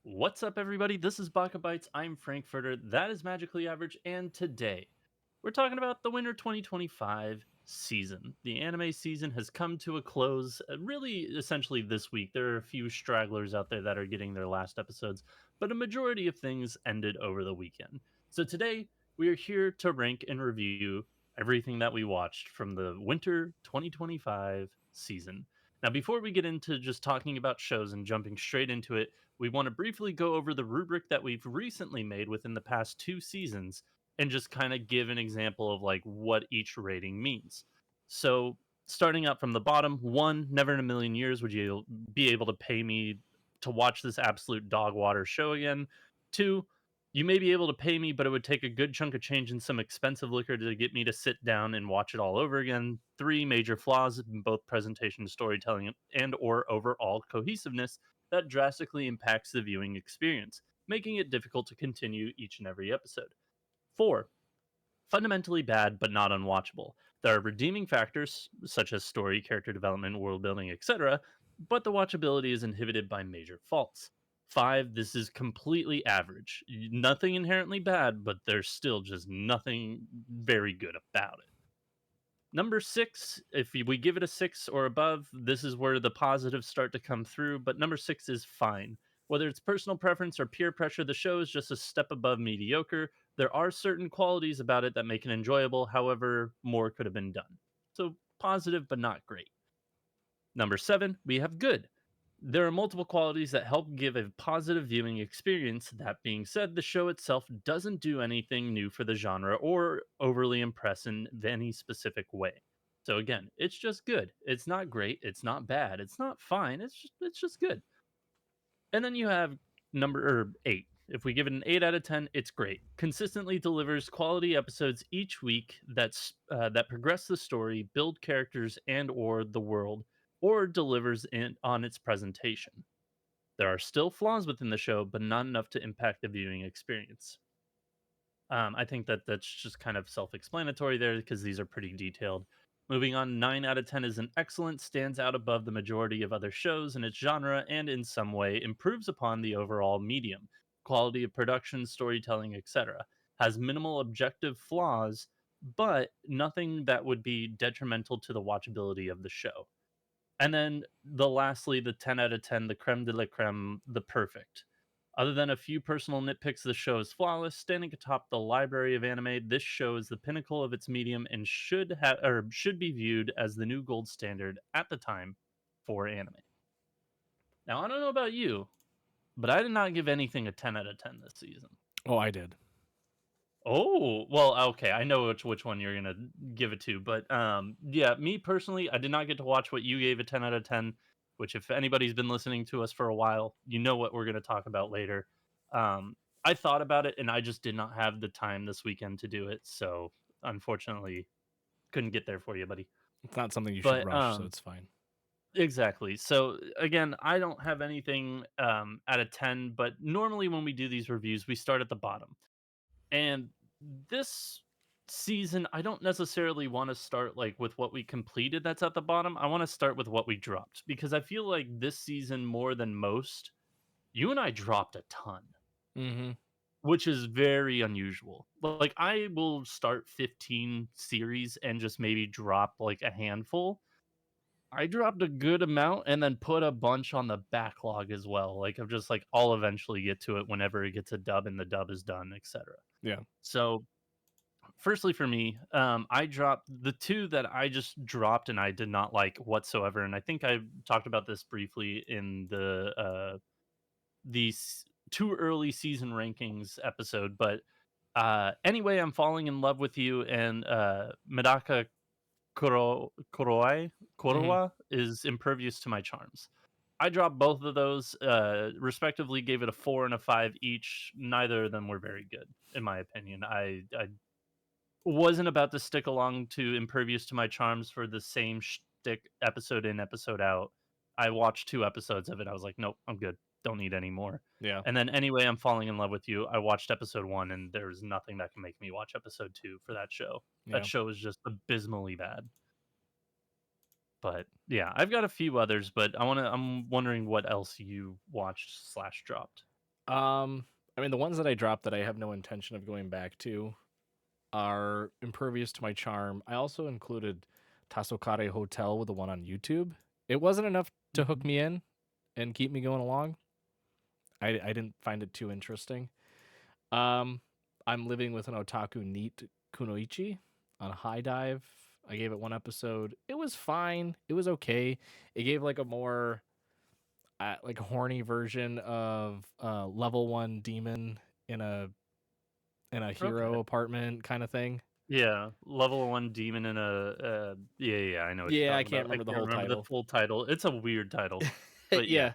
What's up, everybody? This is BakaBites. I'm Frankfurter. That is Magically Average. And today, we're talking about the winter 2025 season. The anime season has come to a close, really, essentially this week. There are a few stragglers out there that are getting their last episodes, but a majority of things ended over the weekend. So today, we are here to rank and review everything that we watched from the winter 2025 season. Now, before we get into just talking about shows and jumping straight into it, we want to briefly go over the rubric that we've recently made within the past two seasons and just kind of give an example of like what each rating means. So, starting out from the bottom, one, never in a million years would you be able to pay me to watch this absolute dog water show again. Two, you may be able to pay me, but it would take a good chunk of change and some expensive liquor to get me to sit down and watch it all over again. Three, major flaws in both presentation, storytelling, and or overall cohesiveness that drastically impacts the viewing experience, making it difficult to continue each and every episode. Four, fundamentally bad but not unwatchable. There are redeeming factors such as story, character development, world building, etc., but the watchability is inhibited by major faults. Five, this is completely average. Nothing inherently bad, but there's still just nothing very good about it. Number six, if we give it a six or above, this is where the positives start to come through. But number six is fine. Whether it's personal preference or peer pressure, the show is just a step above mediocre. There are certain qualities about it that make it enjoyable. However, more could have been done. So positive, but not great. Number seven, we have good. There are multiple qualities that help give a positive viewing experience. That being said, the show itself doesn't do anything new for the genre or overly impress in any specific way. So again, it's just good. It's not great, it's not bad, it's not fine, it's just good. And then you have number 8. If we give it an 8 out of 10, it's great. Consistently delivers quality episodes each week that progress the story, build characters and or the world, or delivers on its presentation. There are still flaws within the show, but not enough to impact the viewing experience. I think that that's just kind of self-explanatory there because these are pretty detailed. Moving on, 9 out of 10 is an excellent, stands out above the majority of other shows in its genre, and in some way improves upon the overall medium, quality of production, storytelling, etc. Has minimal objective flaws, but nothing that would be detrimental to the watchability of the show. And then lastly, the 10 out of 10, the creme de la creme, the perfect. Other than a few personal nitpicks, the show is flawless, standing atop the library of anime. This show is the pinnacle of its medium and should be viewed as the new gold standard at the time for anime. Now, I don't know about you, but I did not give anything a 10 out of 10 this season. Oh, I did. Oh, well, okay. I know which one you're gonna give it to, but yeah, me personally, I did not get to watch what you gave a 10 out of 10. Which, if anybody's been listening to us for a while, you know what we're gonna talk about later. I thought about it, and I just did not have the time this weekend to do it, so unfortunately, couldn't get there for you, buddy. It's not something you should But rush, so it's fine. exactly. So again, I don't have anything out of 10, but normally when we do these reviews, we start at the bottom. And this season, I don't necessarily want to start like with what we completed that's at the bottom. I want to start with what we dropped because I feel like this season more than most, you and I dropped a ton, Mhm. which is very unusual. Like I will start 15 series and just maybe drop like a handful. I dropped a good amount and then put a bunch on the backlog as well. Like I'm just like I'll eventually get to it whenever it gets a dub and the dub is done, etc. Yeah. So firstly, for me, I dropped the two that I just dropped and I did not like whatsoever. And I think I talked about this briefly in the too early season rankings episode. But anyway, I'm falling in love with you, and Medaka Mhm. Korowa is impervious to my charms. I dropped both of those, respectively, gave it a 4 and a 5 each. Neither of them were very good, in my opinion. I wasn't about to stick along to Impervious to My Charms for the same shtick episode in, episode out. I watched 2 episodes of it. I was like, "Nope, I'm good. Don't need any more." Yeah. And then anyway, I'm falling in love with you. I watched episode 1 and there's nothing that can make me watch episode 2 for that show. That Yeah. show is just abysmally bad. But yeah, I've got a few others, but I'm wondering what else you watched/dropped. I mean, the ones that I dropped that I have no intention of going back to are Impervious to My Charm. I also included Tasokare Hotel with the one on YouTube. It wasn't enough to hook Mhm. me in and keep me going along. I didn't find it too interesting. Um, I'm Living with an Otaku Neat Kunoichi on High Dive. I gave it one episode. It was fine. It was okay. It gave like a more like a horny version of level 1 demon in a Okay. hero apartment kind of thing. Yeah, level 1 demon in a yeah, I know what you're Yeah, I talking can't about. I remember the can't whole remember the title. full title. It's a weird title, but yeah.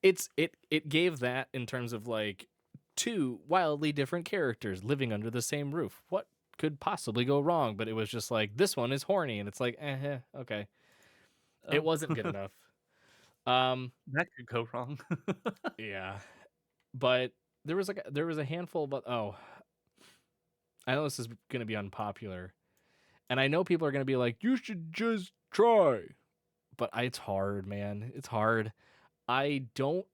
Yeah. It gave that in terms of like two wildly different characters living under the same roof. What could possibly go wrong? But it was just like this one is horny and it's like okay. It Oh, wasn't good enough. Um that could go wrong. yeah. But there was a handful, but I know this is going to be unpopular. And I know people are going to be like, you should just try. But it's hard, man. It's hard. I don't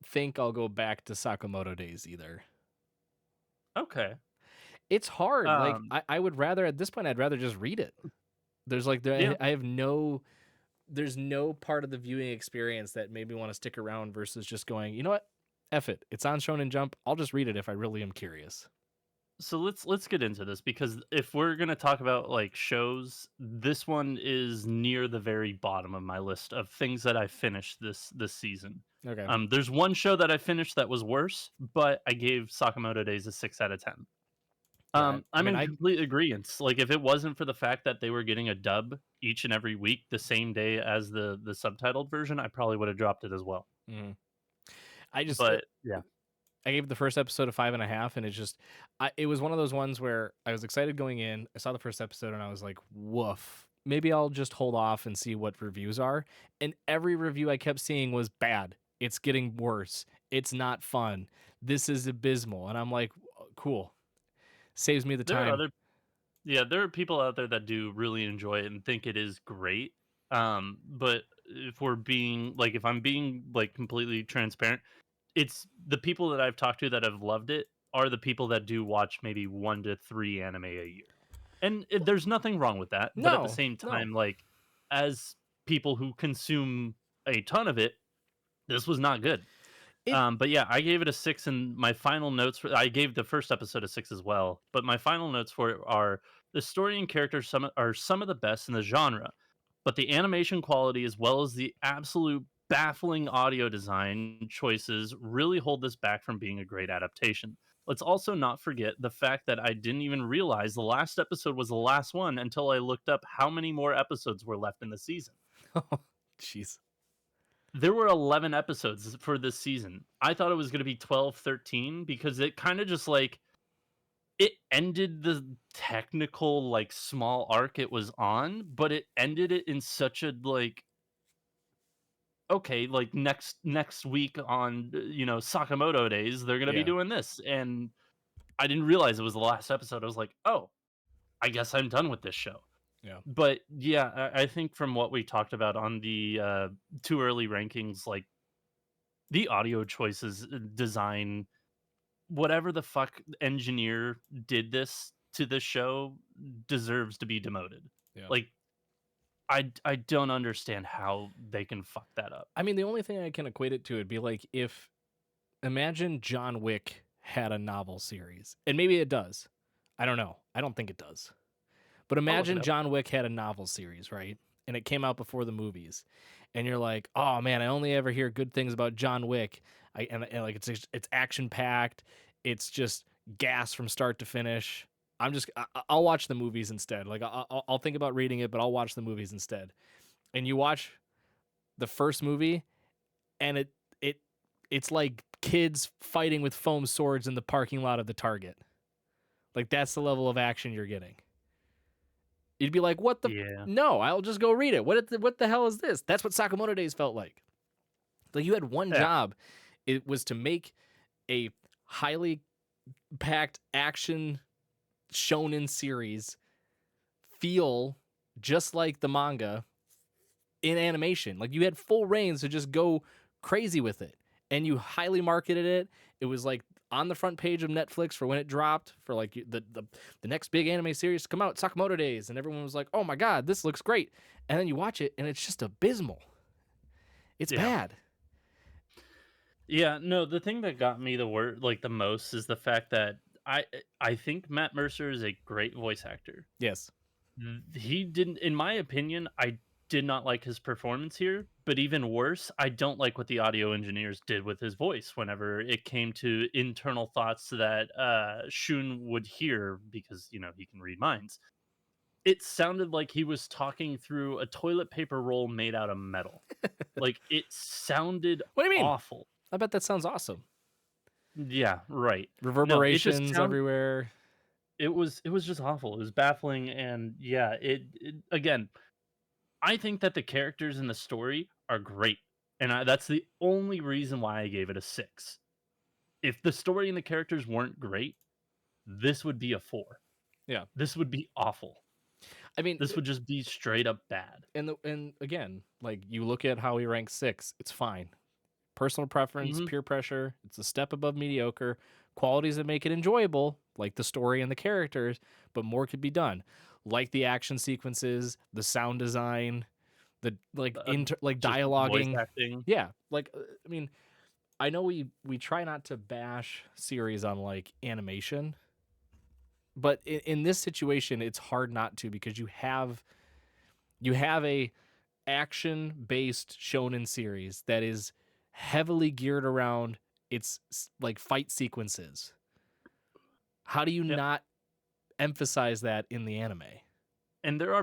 think I'll go back to Sakamoto days either. Okay. It's hard. Like Um, I would rather at this point I'd rather just read it. There's like yeah. I have no there's no part of the viewing experience that made me want to stick around versus just going, you know what? F it. It's on Shonen Jump. I'll just read it if I really am curious. So let's get into this because if we're gonna talk about like shows, this one is near the very bottom of my list of things that I finished this season. Okay. There's one show that I finished that was worse, but I gave Sakamoto Days a 6 out of 10. Yeah. I I'm mean in complete agreement. Like if it wasn't for the fact that they were getting a dub each and every week the same day as the subtitled version, I probably would have dropped it as well. mhm. I just But yeah. I gave the first episode a 5.5, and it was one of those ones where I was excited going in. I saw the first episode, and I was like, "Woof." Maybe I'll just hold off and see what reviews are. And every review I kept seeing was bad. It's getting worse. It's not fun. This is abysmal. And I'm like, cool. Saves me the There are time. other Yeah, there are people out there that do really enjoy it and think it is great. But if I'm being like completely transparent, it's the people that I've talked to that have loved it are the people that do watch maybe 1 to 3 anime a year. And there's nothing wrong with that, but at the No, same no. time, like as people who consume a ton of it, this was not good. It But yeah, I gave it a 6, and my final notes for I gave the first episode a 6 as well, but my final notes for it are the story and characters are some of the best in the genre, but the animation quality as well as the absolute baffling audio design choices really hold this back from being a great adaptation. Let's also not forget the fact that I didn't even realize the last episode was the last one until I looked up how many more episodes were left in the season. jeez. There were 11 episodes for this season. I thought it was gonna be 12, 13 because it kinda just, like it ended the technical, like, small arc it was on, but it ended it in such a, like, "Okay, like, next week on, Sakamoto Days, they're gonna be Yeah. doing this," and I didn't realize it was the last episode. I was like, "Oh, I guess I'm done with this show." Yeah. But, yeah, I think from what we talked about on the, too early rankings, like, the audio choices, design, whatever the fuck engineer did this to this show deserves to be demoted. Yeah. Like, I don't understand how they can fuck that up. I mean, the only thing I can equate it to would be like if imagine John Wick had a novel series. And maybe it does. I don't know. I don't think it does. But I'll look it imagine up. John Wick had a novel series, right? And it came out before the movies. And you're like, "Oh man, I only ever hear good things about John Wick." And like it's action packed. It's just gas from start to finish. I'll watch the movies instead. Like I'll think about reading it, but I'll watch the movies instead. And you watch the first movie and it it's like kids fighting with foam swords in the parking lot of the Target. Like that's the level of action you're getting. You'd be like, "What the Yeah. No, I'll just go read it. What the hell is this?" That's what Sakamoto Days felt like. Like you had one Yeah. job. It was to make a highly packed action shonen series feel just like the manga in animation. Like you had full reins to just go crazy with it. And you highly marketed it. It was like on the front page of Netflix for when it dropped for like the next big anime series to come out, Sakamoto Days, and everyone was like, "Oh my god, this looks great." And then you watch it and it's just abysmal. It's Yeah. bad. Yeah, no, the thing that got me the most is the fact that I think Matt Mercer is a great voice actor. Yes. He didn't, in my opinion, I did not like his performance here, but even worse, I don't like what the audio engineers did with his voice whenever it came to internal thoughts that Shun would hear because, he can read minds. It sounded like he was talking through a toilet paper roll made out of metal. Like, it sounded What do you mean? awful. I bet that sounds awesome. Yeah, right. No, it just Reverberations everywhere. it was just awful. It was baffling, and yeah, it again, I think that the characters in the story are great, and that's the only reason why I gave it a 6. If the story and the characters weren't great, this would be a 4. Yeah. This would be awful. I mean, This would just be straight up bad. and again, like you look at how he ranks 6, it's fine. Personal preference, Mhm. peer pressure, it's a step above mediocre. Qualities that make it enjoyable, like the story and the characters, but more could be done. Like the action sequences, the sound design, the Uh, like just voice dialoguing. acting. Yeah, like I mean, I know we try not to bash series on like animation, but in this situation it's hard not to because you have a action based shonen series that is heavily geared around its like fight sequences. How do you Yep. not emphasize that in the anime? And there are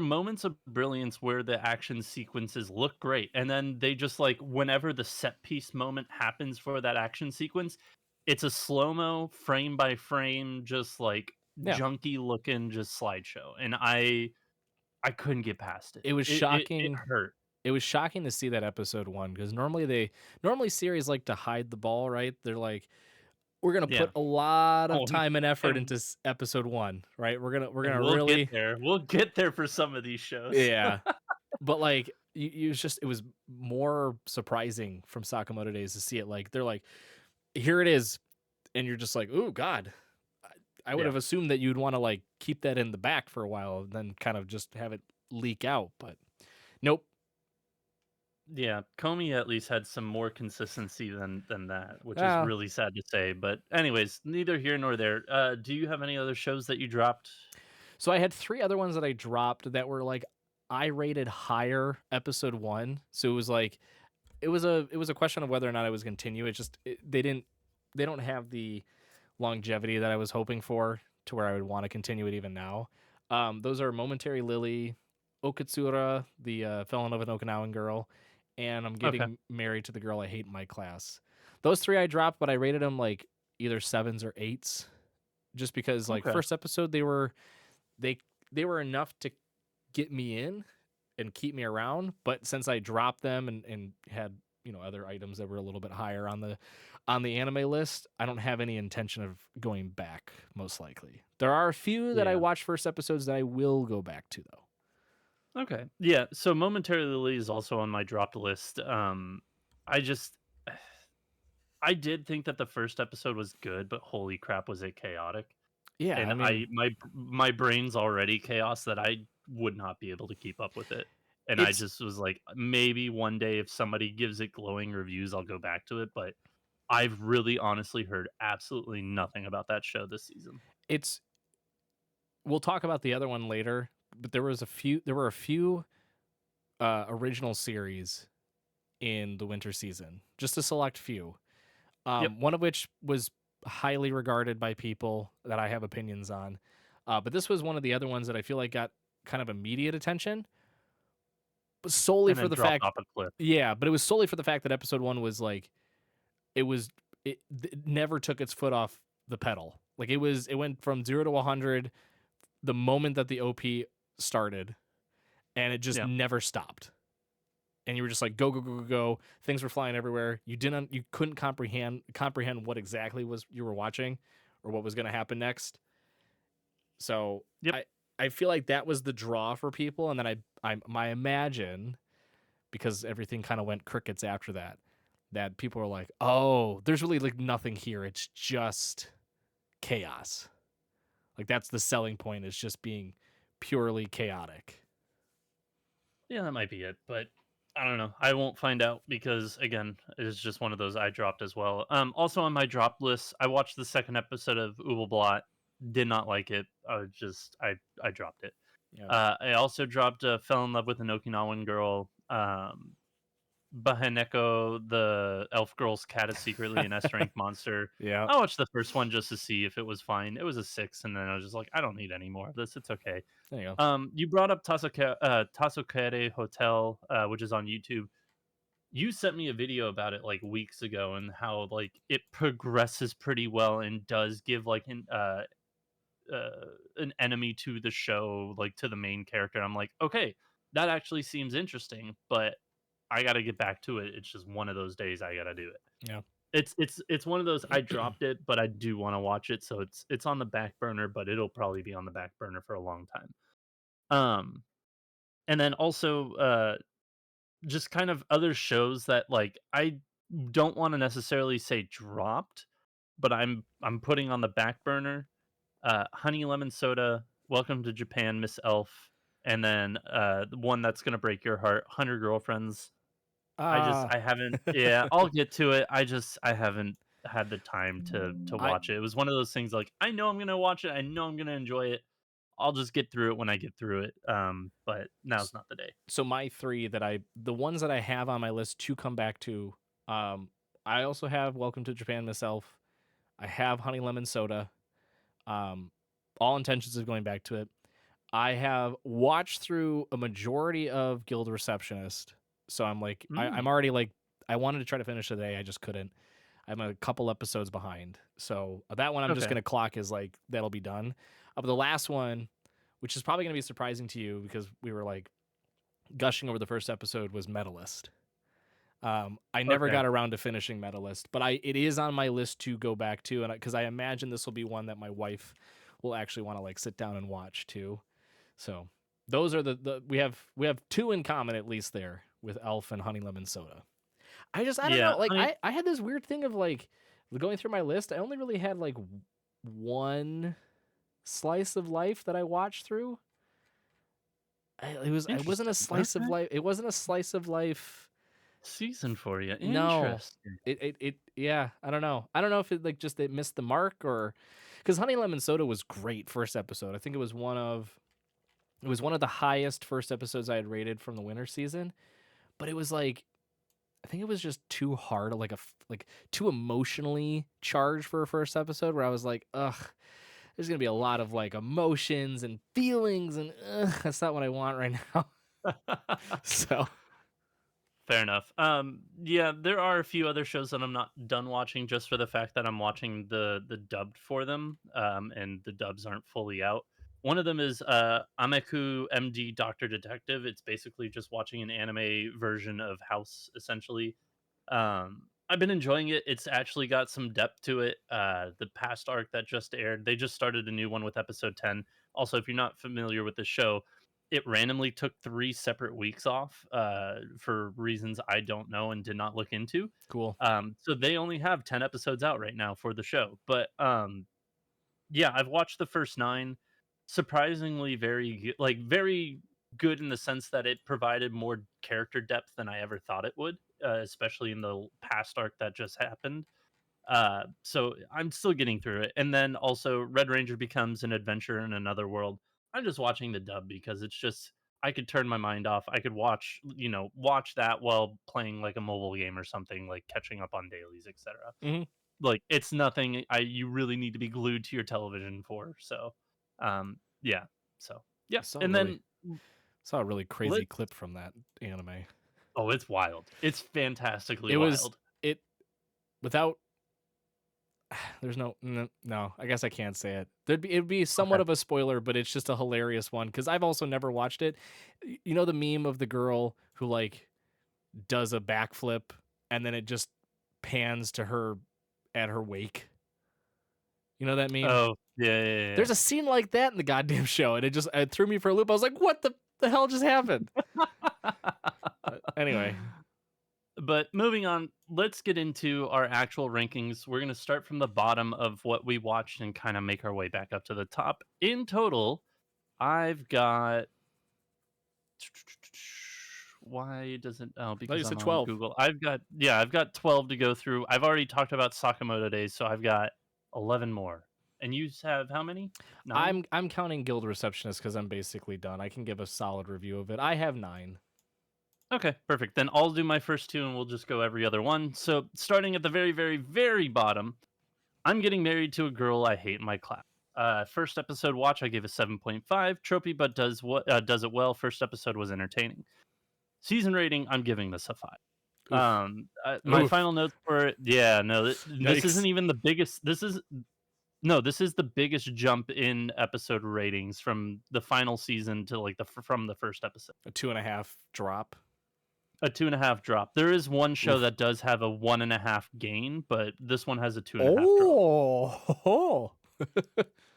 moments of brilliance where the action sequences look great, and then they just, like, whenever the set piece moment happens for that action sequence, it's a slow-mo, frame by frame, just, like, Yeah, junky looking just slideshow, and I couldn't get past it. it was It shocking. hurt. It was shocking to see that episode 1 because normally series like to hide the ball, right? They're like, we're gonna Yeah. put a lot of Oh, time and effort and into episode 1, right? We're and gonna we'll get really, there. We'll get there for some of these shows. yeah. But like it was more surprising from Sakamoto Days to see it like they're like, here it is, and you're just like, oh god, I would Yeah. have assumed that you'd want to like keep that in the back for a while and then kind of just have it leak out, but nope. Yeah, Comey at least had some more consistency than that, which is Uh, really sad to say. But anyways, neither here nor there. Do you have any other shows that you dropped? so I had three other ones that I dropped that were like I rated higher episode 1. So it was like it was a question of whether or not I was continue. They don't have the longevity that I was hoping for to where I would want to continue it even now. Those are Momentary Lily, Okatsura, the fell in love with an Okinawan girl, and I'm Okay, getting married to the girl I hate in my class. Those three I dropped, but I rated them like either sevens or eights, just because like okay, first episode they they were enough to get me in and keep me around, but since I dropped them and had other items that were a little bit higher on the anime list, I don't have any intention of going back. Most likely, there are a few that I yeah, watched first episodes that I will go back to though. okay, yeah. So Momentary Lily is also on my dropped list. I just I did think that the first episode was good, but holy crap, was it chaotic! Yeah, And I mean my brain's already chaos that I would not be able to keep up with it. And I it's just was like, maybe one day if somebody gives it glowing reviews, I'll go back to it. But I've really honestly heard absolutely nothing about that show this season. it's we'll talk about the other one later, but there were a few original series in the winter season, just a select few. Yep. One of which was highly regarded by people that I have opinions on. But this was one of the other ones that I feel like got kind of immediate attention, but solely And for then the dropped fact, off a cliff. yeah, but it was solely for the fact that episode 1 was like it never took its foot off the pedal. Like it went from 0 to 100 the moment that the OP started, and it just Yeah. never stopped. And you were just like go go go go go. Things were flying everywhere. You couldn't comprehend what exactly was you were watching or what was going to happen next. So Yep. I feel like that was the draw for people, and then I imagine because everything kind of went crickets after that. that people are like, oh, there's really like nothing here. It's just chaos. Like that's the selling point, is just being purely chaotic. Yeah, that might be it, but I don't know. I won't find out because again, it's just one of those I dropped as well. Also on my drop list, I watched the second episode of Blot. Did not like it. I dropped it. Yeah. I also dropped Fell in Love with an Okinawan Girl. Bahaneko, the elf girl's cat is secretly an S rank monster. Yeah. I watched the first one just to see if it was fine. It was a 6, and then I was just like, I don't need any more of this. It's okay. There you go. You brought up Tasokere Hotel, which is on YouTube. You sent me a video about it like weeks ago, and how like it progresses pretty well and does give like an enemy to the show, like to the main character. I'm like, okay, that actually seems interesting, but I got to get back to it. It's just one of those days I got to do it. Yeah. It's one of those I dropped it, but I do want to watch it, so it's on the back burner, but it'll probably be on the back burner for a long time. Um, and then also just kind of other shows that like I don't want to necessarily say dropped, but I'm putting on the back burner. Honey Lemon Soda, Welcome to Japan, Miss Elf, and then the one that's gonna break your heart, 100 Girlfriends. Ah, I haven't, yeah, I'll get to it. I haven't had the time to I watch it. It was one of those things like I know I'm gonna watch it. I know I'm gonna enjoy it. I'll just get through it when I get through it. But now's not the day. so my three the ones that I have on my list to come back to, I also have Welcome to Japan myself. I have Honey Lemon Soda. Um, all intentions of going back to it. I have watched through a majority of Guild Receptionist, so I'm like, I'm Mm, already like, I wanted to try to finish today, I just couldn't. I'm a couple episodes behind, so that one I'm just okay. gonna clock as like that'll be done. But the last one, which is probably gonna be surprising to you because we were like gushing over the first episode, was Medalist. I never Okay. got around to finishing Medalist, but it is on my list to go back to, and because I imagine this will be one that my wife will actually want to like sit down and watch too. So those are the we have two in common at least there with Elf and Honey Lemon Soda. I don't Yeah, know, like honey. I had this weird thing of like going through my list. I only really had like one slice of life that I watched through. It wasn't a Interesting. slice of Okay. life. It wasn't a slice of life. Season for you. No, Interesting. yeah. I don't know. I don't know if it like just it missed the mark, or because Honey Lemon Soda was great first episode. I think it was one of the highest first episodes I had rated from the winter season, but it was like I think it was just too hard, like too emotionally charged for a first episode. Where I was like, ugh, there's gonna be a lot of like emotions and feelings, and that's not what I want right now. So Fair enough. Yeah, there are a few other shows that I'm not done watching just for the fact that I'm watching the dubbed for them, and the dubs aren't fully out. One of them is Ameku MD Doctor Detective. It's basically just watching an anime version of House, essentially. I've been enjoying it. It's actually got some depth to it. The past arc that just aired, they just started a new one with episode 10. Also, if you're not familiar with the show, it randomly took 3 separate weeks off, for reasons I don't know and did not look into. cool. So they only have 10 episodes out right now for the show. But, yeah, I've watched the first 9. Surprisingly very good in the sense that it provided more character depth than I ever thought it would, especially in the past arc that just happened. So I'm still getting through it. And then also Red Ranger becomes an adventure in another world. I'm just watching the dub because it's just I could turn my mind off. I could watch that while playing like a mobile game or something, like catching up on dailies, etc. Hmm. Like it's nothing I you really need to be glued to your television for. So, yeah. So, yeah. I saw a And really then saw a really crazy let clip from that anime. oh, it's wild. It's fantastically It was wild. it without no, I guess I can't say it. It'd be somewhat Okay. of a spoiler, but it's just a hilarious one because I've also never watched it. You know the meme of the girl who like does a backflip and then it just pans to her at her wake. You know that meme? Oh, yeah, yeah, There's yeah. a scene like that in the goddamn show, and it threw me for a loop. I was like, "What the hell just happened?" Yeah. Anyway, But moving on, let's get into our actual rankings. We're going to start from the bottom of what we watched and kind of make our way back up to the top. In total, I've got why doesn't oh No, you because I'm said on 12. Google. I've got 12 to go through. I've already talked about Sakamoto days, so I've got 11 more. And you have how many? 9? I'm counting Guild Receptionist because I'm basically done. I can give a solid review of it. I have 9. Okay, perfect. Then I'll do my first two and we'll just go every other one. So, starting at the very, very, very bottom, I'm getting married to a girl I hate in my class. First episode watch, I gave a 7.5. Tropey, but does it well. First episode was entertaining. Season rating, I'm giving this a 5. Oof. My Oof. final notes for it, yeah, no, this isn't Yikes. even the biggest. This is the biggest jump in episode ratings from the final season to like from the first episode. A 2.5 drop. A 2.5 drop. There is one show Oof. that does have a 1.5 gain, but this one has a 2.5 drop. Oh.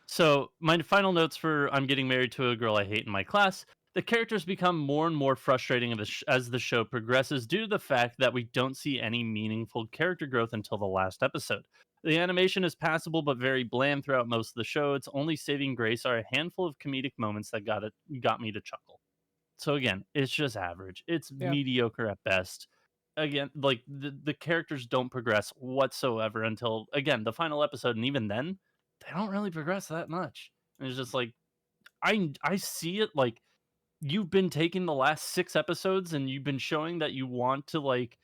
So my final notes for I'm getting married to a girl I hate in my class. The characters become more and more frustrating as the show progresses due to the fact that we don't see any meaningful character growth until the last episode. The animation is passable but very bland throughout most of the show. Its only saving grace are a handful of comedic moments that got me to chuckle. So again, it's just average. It's Yeah. mediocre at best. Again, like the characters don't progress whatsoever until again the final episode, and even then, they don't really progress that much. And it's just like I see it like you've been taking the last 6 episodes and you've been showing that you want to like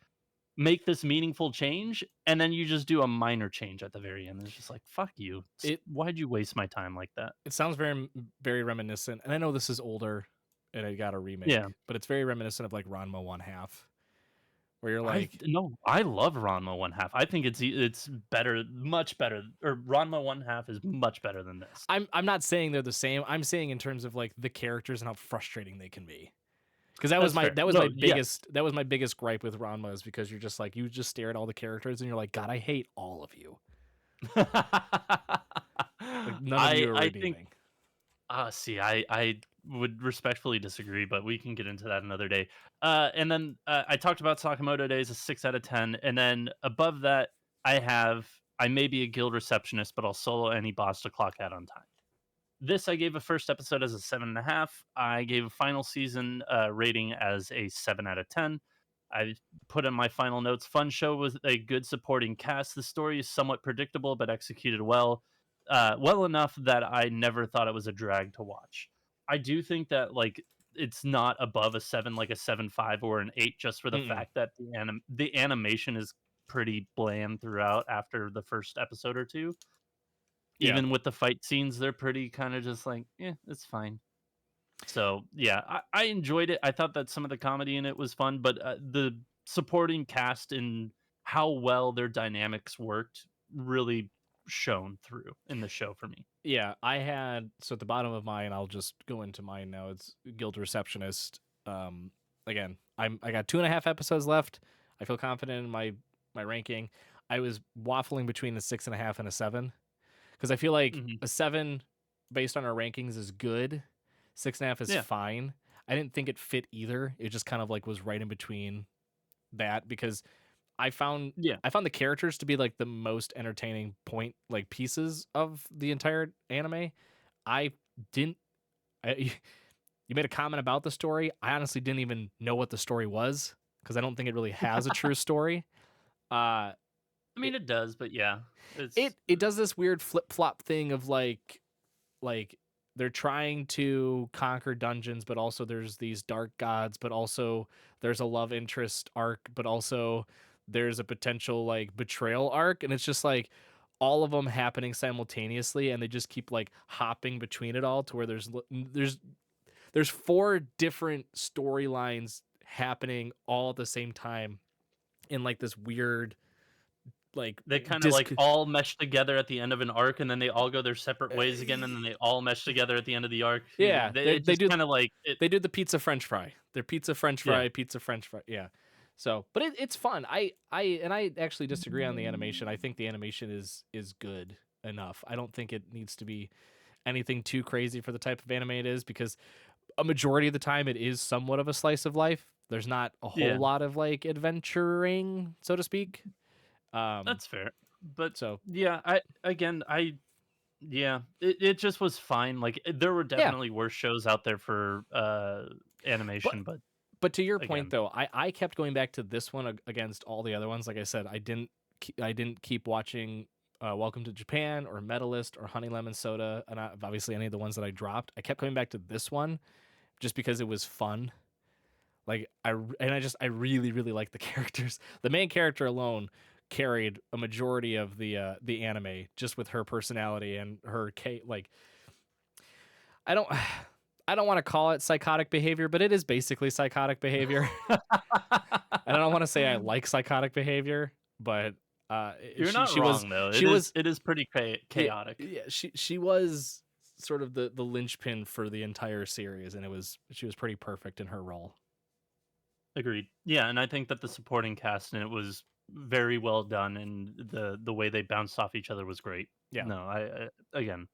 make this meaningful change, and then you just do a minor change at the very end. It's just like fuck you. It Why'd you waste my time like that? it sounds very reminiscent, and I know this is older and it got a remake, Yeah. but it's very reminiscent of like Ranma One Half, where you're I like, no, I love Ranma One Half. I think it's better, much better. Or Ranma One Half is much better than this. I'm not saying they're the same. I'm saying in terms of like the characters and how frustrating they can be. Because That's fair. that was No, my yeah. biggest gripe with Ranma is because you're just like you just stare at all the characters and you're like, God, I hate all of you. Like none of you are I think redeeming. see, I would respectfully disagree, but we can get into that another day. And then I talked about Sakamoto Days, a 6 out of 10, and then above that, I may be a guild receptionist, but I'll solo any boss to clock out on time. This I gave a first episode as a 7.5. I gave a final season rating as a 7 out of 10. I put in my final notes. Fun show with a good supporting cast. The story is somewhat predictable, but executed well, well enough that I never thought it was a drag to watch. I do think that like it's not above a 7, like a 7.5 or an 8, just for the Mm-mm. fact that the animation is pretty bland throughout after the first episode or two. Yeah, Even with the fight scenes, they're pretty kind of just like, yeah, it's fine. So yeah, I enjoyed it. I thought that some of the comedy in it was fun, but the supporting cast and how well their dynamics worked really shone through in the show for me. yeah. I had so at the bottom of mine, I'll just go into mine now. It's Guild Receptionist. Again, I got 2.5 episodes left. I feel confident in my ranking. I was waffling between a 6.5 and a 7 because I feel like Hmm. a 7 based on our rankings is good. 6.5 is Yeah, fine. I didn't think it fit either. It just kind of like was right in between that because I found yeah, I found the characters to be like the most entertaining point like pieces of the entire anime. I didn't I, you made a comment about the story. I honestly didn't even know what the story was because I don't think it really has a true story. Uh I mean it, it does, but yeah, it's it does this weird flip-flop thing of like they're trying to conquer dungeons, but also there's these dark gods, but also there's a love interest arc, but also there's a potential like betrayal arc, and it's just like all of them happening simultaneously, and they just keep like hopping between it all to where there's four different storylines happening all at the same time in like this weird like they kind of disc. like all mesh together at the end of an arc, and then they all go their separate ways again, and then they all mesh together at the end of the arc. Yeah, It they just do kind of like it. they do the pizza French fry. They're pizza French Yeah. fry, pizza French fry. Yeah. So, but it's fun. I actually disagree on the animation. I think the animation is good enough. I don't think it needs to be anything too crazy for the type of anime it is because a majority of the time it is somewhat of a slice of life There's not a whole Yeah, lot of like adventuring, so to speak. that's fair. But So yeah, yeah, it just was fine. Like there were yeah, definitely worse shows out there for but animation, but to your point again, though, I kept going back to this one against all the other ones. Like I said, I didn't keep watching Welcome to Japan or Medalist or Honey Lemon Soda, and obviously any of the ones that I dropped. I kept coming back to this one just because it was fun. Like I really really like the characters. The main character alone carried a majority of the anime just with her personality and her like I don't I don't want to call it psychotic behavior, but it is basically psychotic behavior. And I don't want to say I like psychotic behavior, but you're not wrong though. she was It is pretty yeah, chaotic. yeah, she was sort of the linchpin for the entire series, and she was pretty perfect in her role. Agreed. Yeah, and I think that the supporting cast and it was very well done, and the way they bounced off each other was great. Yeah. No, I again,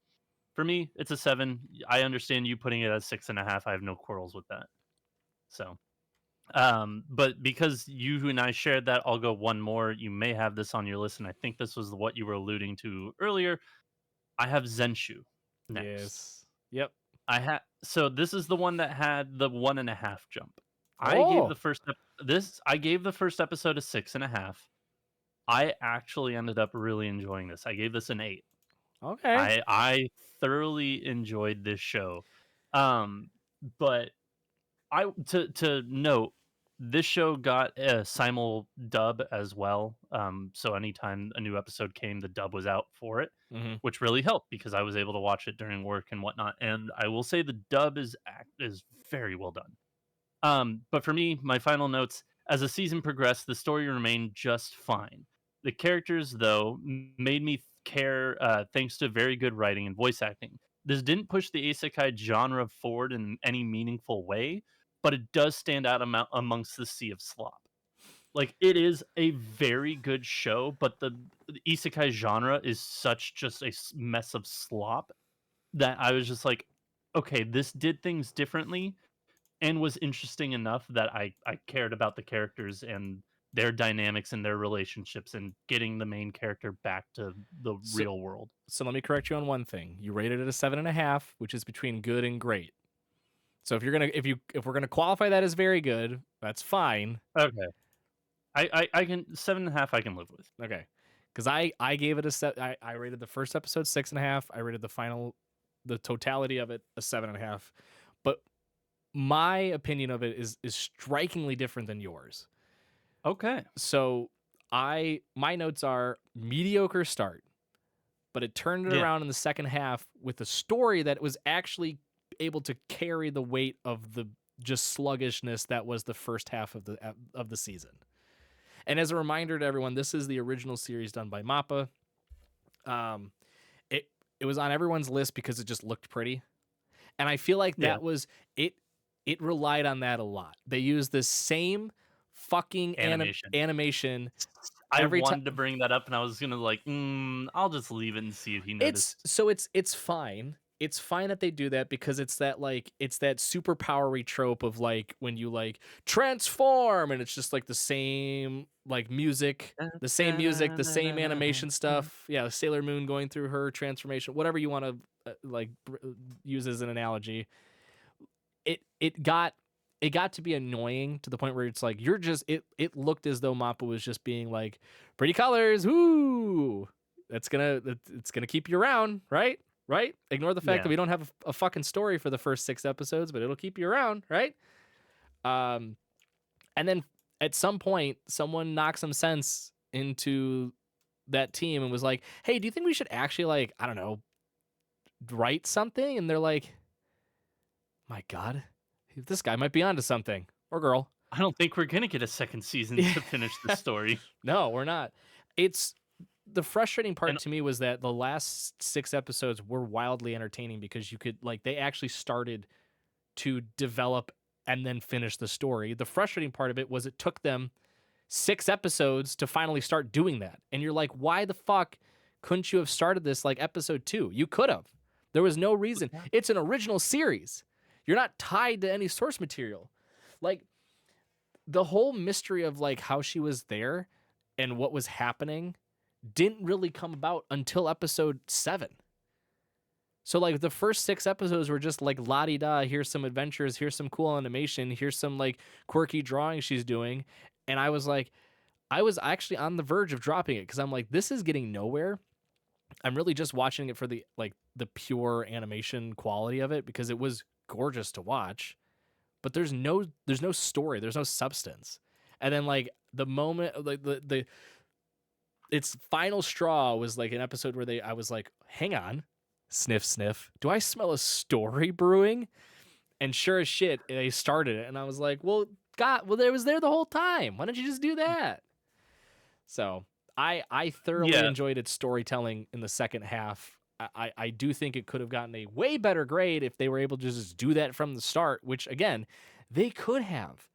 for me, it's a 7. I understand you putting it at 6.5. I have no quarrels with that. So, but because you and I shared that, I'll go one more. You may have this on your list, and I think this was what you were alluding to earlier. I have Zenshu next. Yes. Yep. So this is the one that had the 1.5 jump. Oh. I gave the first episode a 6.5. I actually ended up really enjoying this. I gave this an 8. Okay. I thoroughly enjoyed this show. Um, but to note, this show got a simul dub as well. So anytime a new episode came, the dub was out for it, Hmm. which really helped because I was able to watch it during work and whatnot. And I will say the dub is very well done. But for me, my final notes: as the season progressed, the story remained just fine. The characters, though, made me care thanks to very good writing and voice acting. This didn't push the isekai genre forward in any meaningful way, but it does stand out amongst the sea of slop. Like it is a very good show, but the isekai genre is such just a mess of slop that I was just like, okay, this did things differently and was interesting enough that I cared about the characters and their dynamics and their relationships and getting the main character back to the So real world. let me correct you on one thing. You rated it a 7.5, which is between good and great. So if we're gonna qualify that as very good, that's fine. Okay. I can 7.5 I can live with. Okay. Because I gave it a set. I rated the first episode 6.5. I rated the totality of it a 7.5. But my opinion of it is strikingly different than yours. Okay. So my notes are mediocre start, but it turned it Yeah. around in the second half with a story that was actually able to carry the weight of the just sluggishness that was the first half of the season. And as a reminder to everyone, this is the original series done by Mappa. Um, it was on everyone's list because it just looked pretty, and I feel like Yeah. that was it. It relied on that a lot. They used the same fucking Animation. animation I every time. wanted to bring that up and I was gonna like, I'll just leave it and see if he noticed. It's fine. It's fine that they do that because it's that super powery trope of like when you like transform and it's just like the same like music, the same animation stuff. Yeah, Sailor Moon going through her transformation, whatever you want to use as an analogy. It got to be annoying to the point where it's like you're just it looked as though Mappa was just being like pretty colors, woo. It's gonna keep you around, right? Right? Ignore the fact that Yeah. we don't have a fucking story for the first 6 episodes, but it'll keep you around, right? And then at some point, someone knocked some sense into that team and was like, "Hey, do you think we should actually like I don't know, write something?" And they're like, "My God, this guy might be onto something or girl." I don't think we're gonna get a second season to finish the story. No, we're not. It's the frustrating part And to me was that the last 6 episodes were wildly entertaining because you could like they actually started to develop and then finish the story. The frustrating part of it was it took them 6 episodes to finally start doing that. And you're like, why the fuck couldn't you have started this like episode 2? You could have. There was no reason. It's an original series. You're not tied to any source material. Like the whole mystery of like how she was there and what was happening didn't really come about until episode 7. So like the first 6 episodes were just like la di da. Here's some adventures. Here's some cool animation. Here's some like quirky drawing she's doing, and I was like, I was actually on the verge of dropping it because I'm like, this is getting nowhere. I'm really just watching it for the like the pure animation quality of it because it was gorgeous to watch, but there's no story, there's no substance. And then like the moment like the its final straw was like an episode where I was like, hang on, sniff sniff, do I smell a story brewing? And sure as shit, they started it, and I was like, well, God, well, it was there the whole time. Why don't you just do that? So I thoroughly Yeah. enjoyed its storytelling in the second half. I do think it could have gotten a way better grade if they were able to just do that from the start, which again, they could have.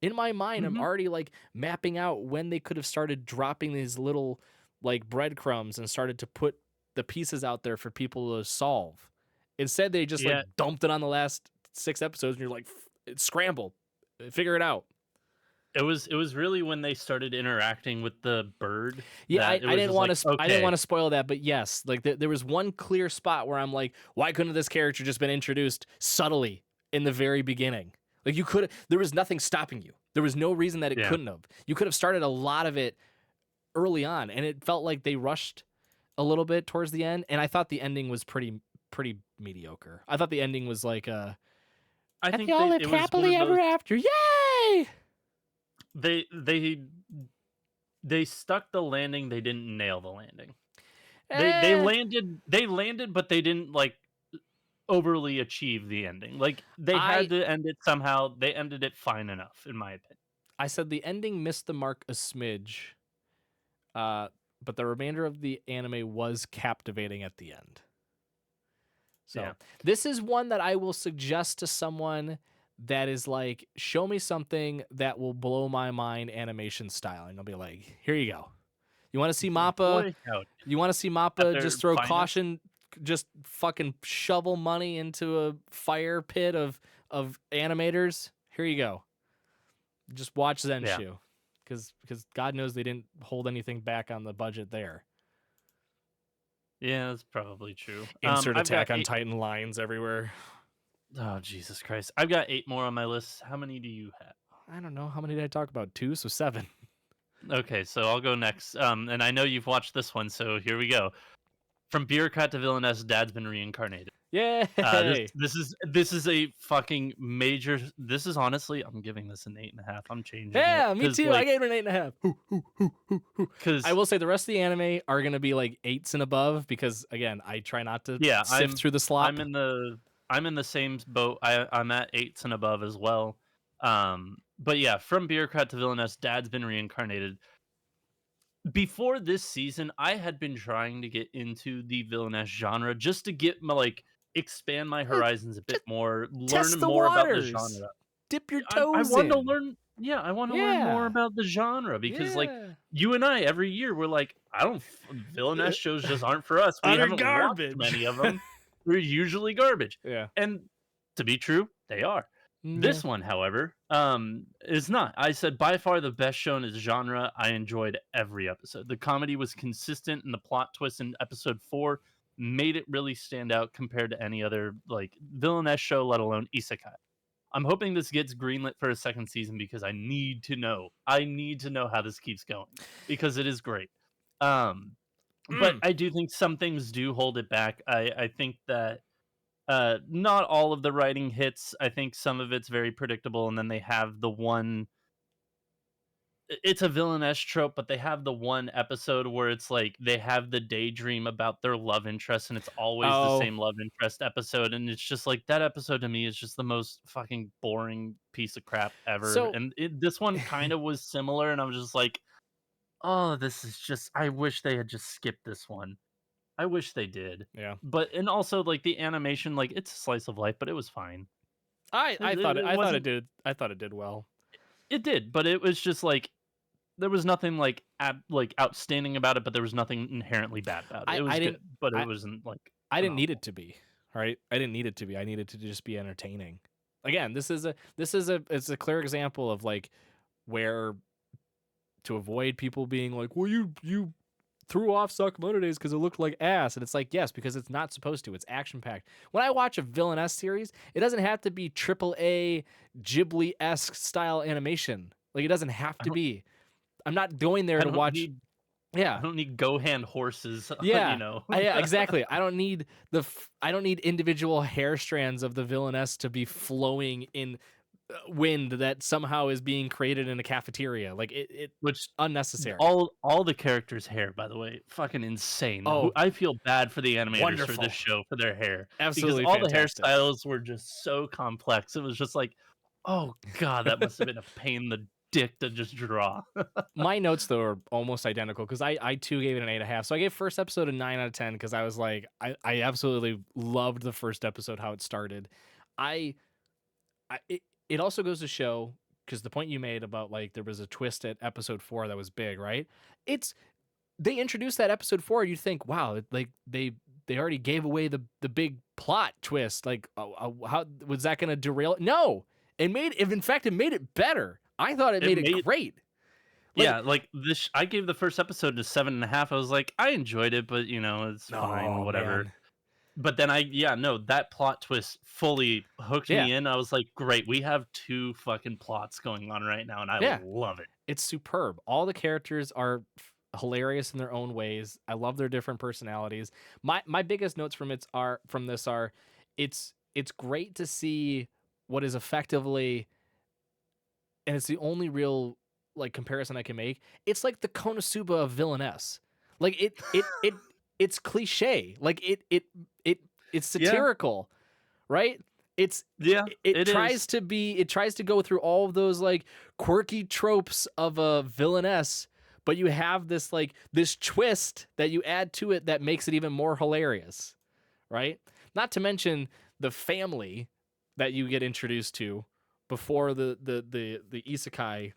In my mind, I'm Hmm. already like mapping out when they could have started dropping these little like breadcrumbs and started to put the pieces out there for people to solve. Instead, they just like Yeah. dumped it on the last 6 episodes, and you're like, scramble, figure it out. It was really when they started interacting with the bird Yeah, that it I was didn't just want like, to I didn't okay. want to spoil that, but yes, like there was one clear spot where I'm like, why couldn't this character just been introduced subtly in the very beginning? Like there was nothing stopping you. There was no reason that it Yeah. couldn't have. You could have started a lot of it early on, and it felt like they rushed a little bit towards the end. And I thought the ending was pretty mediocre. I thought the ending was like, I and they think all lived it was one happily of ever those. after. Yay! They stuck the landing, they didn't nail the landing. They Eh, landed, but they didn't like overly achieve the ending. Like they had I to end it somehow. They ended it fine enough, in my opinion. I said the ending missed the mark a smidge. Uh, but the remainder of the anime was captivating at the end. Yeah. So this is one that I will suggest to someone that is like, show me something that will blow my mind animation style. And I'll be like, here you go. You want to see Mappa? Boy, howdy. You want to see At Mappa their just throw finest. caution, just fucking shovel money into a fire pit of animators? Here you go. Just watch Yeah. Zenshu. Because God knows they didn't hold anything back on the budget there. Yeah, that's probably true. Insert I've got Attack on 8. Titan lines everywhere. Oh, Jesus Christ. I've got 8 more on my list. How many do you have? I don't know. How many did I talk about? 2, so 7. Okay, so I'll go next. And I know you've watched this one, so here we go. From bureaucrat to villainess, Dad's been reincarnated. This Yay! this is a fucking major. This is honestly, I'm giving this an 8.5. I'm changing it Yeah, me because too. I gave it an 8.5. I because will say the rest of the anime are gonna be like 8s and above because again, I try not to yeah, sift through the I'm slop. in the I'm in the same boat. I'm at 8s and above as well. But yeah, from bureaucrat to villainess, Dad's been reincarnated. Before this season, I had been trying to get into the villainess genre just to get my like expand my Eh, horizons a bit just more, test learn the more about the waters. genre. Dip your I toes want to in. learn, yeah, I wanna learn more Yeah. about the genre because, like, Yeah. you and I, every year, we're like, "I don't f villainess shows just aren't for us." We Utter haven't watched garbage. many of them. 'Em. They're usually garbage, Yeah. and to be true, they are. Yeah. This one, however, is not. I said by far the best show in its genre. I enjoyed every episode. The comedy was consistent, and the plot twist in episode 4 made it really stand out compared to any other, like, villainess show, let alone isekai. I'm hoping this gets greenlit for a second season because I need to know. I need to know how this keeps going because it is great. Um, but Mm. I do think some things do hold it back. I think that not all of the writing hits. I think some of it's very predictable, and then they have the one. It's a villainess trope, but they have the one episode where it's like they have the daydream about their love interest, and it's always the Oh, same love interest episode, and it's just like that episode to me is just the most fucking boring piece of crap ever. so And this one kind of was similar, and I was just like, oh, this is just. I wish they had just skipped this one. I wish they did. yeah. But and also like the animation, like it's a slice of life, but it was fine. I It, I it, thought it it I thought it wasn't. did I thought it did well. It did, but it was just like there was nothing like like outstanding about it, but there was nothing inherently bad about it. I It I was good, didn't but it I wasn't like I didn't need it phenomenal. to be, right? I didn't need it to be. I needed to just be entertaining. Again, this is a it's a clear example of like where to avoid people being like, well, you threw off Sakamoto Days because it looked like ass. And it's like, yes, because it's not supposed to. It's action packed. When I watch a villainess series, it doesn't have to be triple A Ghibli esque style animation. Like, it doesn't have I to don't be. I'm not going there I to don't watch. need I Yeah. don't need Gohan horses, you Yeah. know. Yeah, exactly. I don't need individual hair strands of the villainess to be flowing in wind that somehow is being created in a cafeteria. Like it Which unnecessary. all the characters' hair, by the way, fucking insane. Who Oh, I feel bad for the animators for this wonderful. show for their hair because Absolutely all the fantastic. hairstyles were just so complex. It was just like, oh god, that must have been a pain in the dick to just draw. My notes though are almost identical because I too gave it an 8.5. So I gave first episode a 9 out of 10 because I was like I absolutely loved the first episode how it started. I, it also goes to show because the point you made about like there was a twist at episode 4 that was big, right? It's they introduced that episode 4, you think, wow, like they already gave away the big plot twist. Like, how was that going to derail it? No, it made if in fact it made it better. I thought it It made it made great. Like, Yeah, like this. I gave the first episode a 7.5. I was like, I enjoyed it, but it's fine, oh whatever. man, But then yeah, no, that plot twist fully hooked yeah, me in. I was like, great, we have two fucking plots going on right now, and I yeah, love it. it's superb. All the characters are hilarious in their own ways. I love their different personalities. My biggest notes from this are, it's great to see what is effectively, and it's the only real like comparison I can make. It's like the Konosuba of villainess. Like it's cliche. Like it it's Yeah, satirical, right? It's yeah, it it is. tries to go through all of those like quirky tropes of a villainess, but you have this like this twist that you add to it that makes it even more hilarious, right? Not to mention the family that you get introduced to before the isekai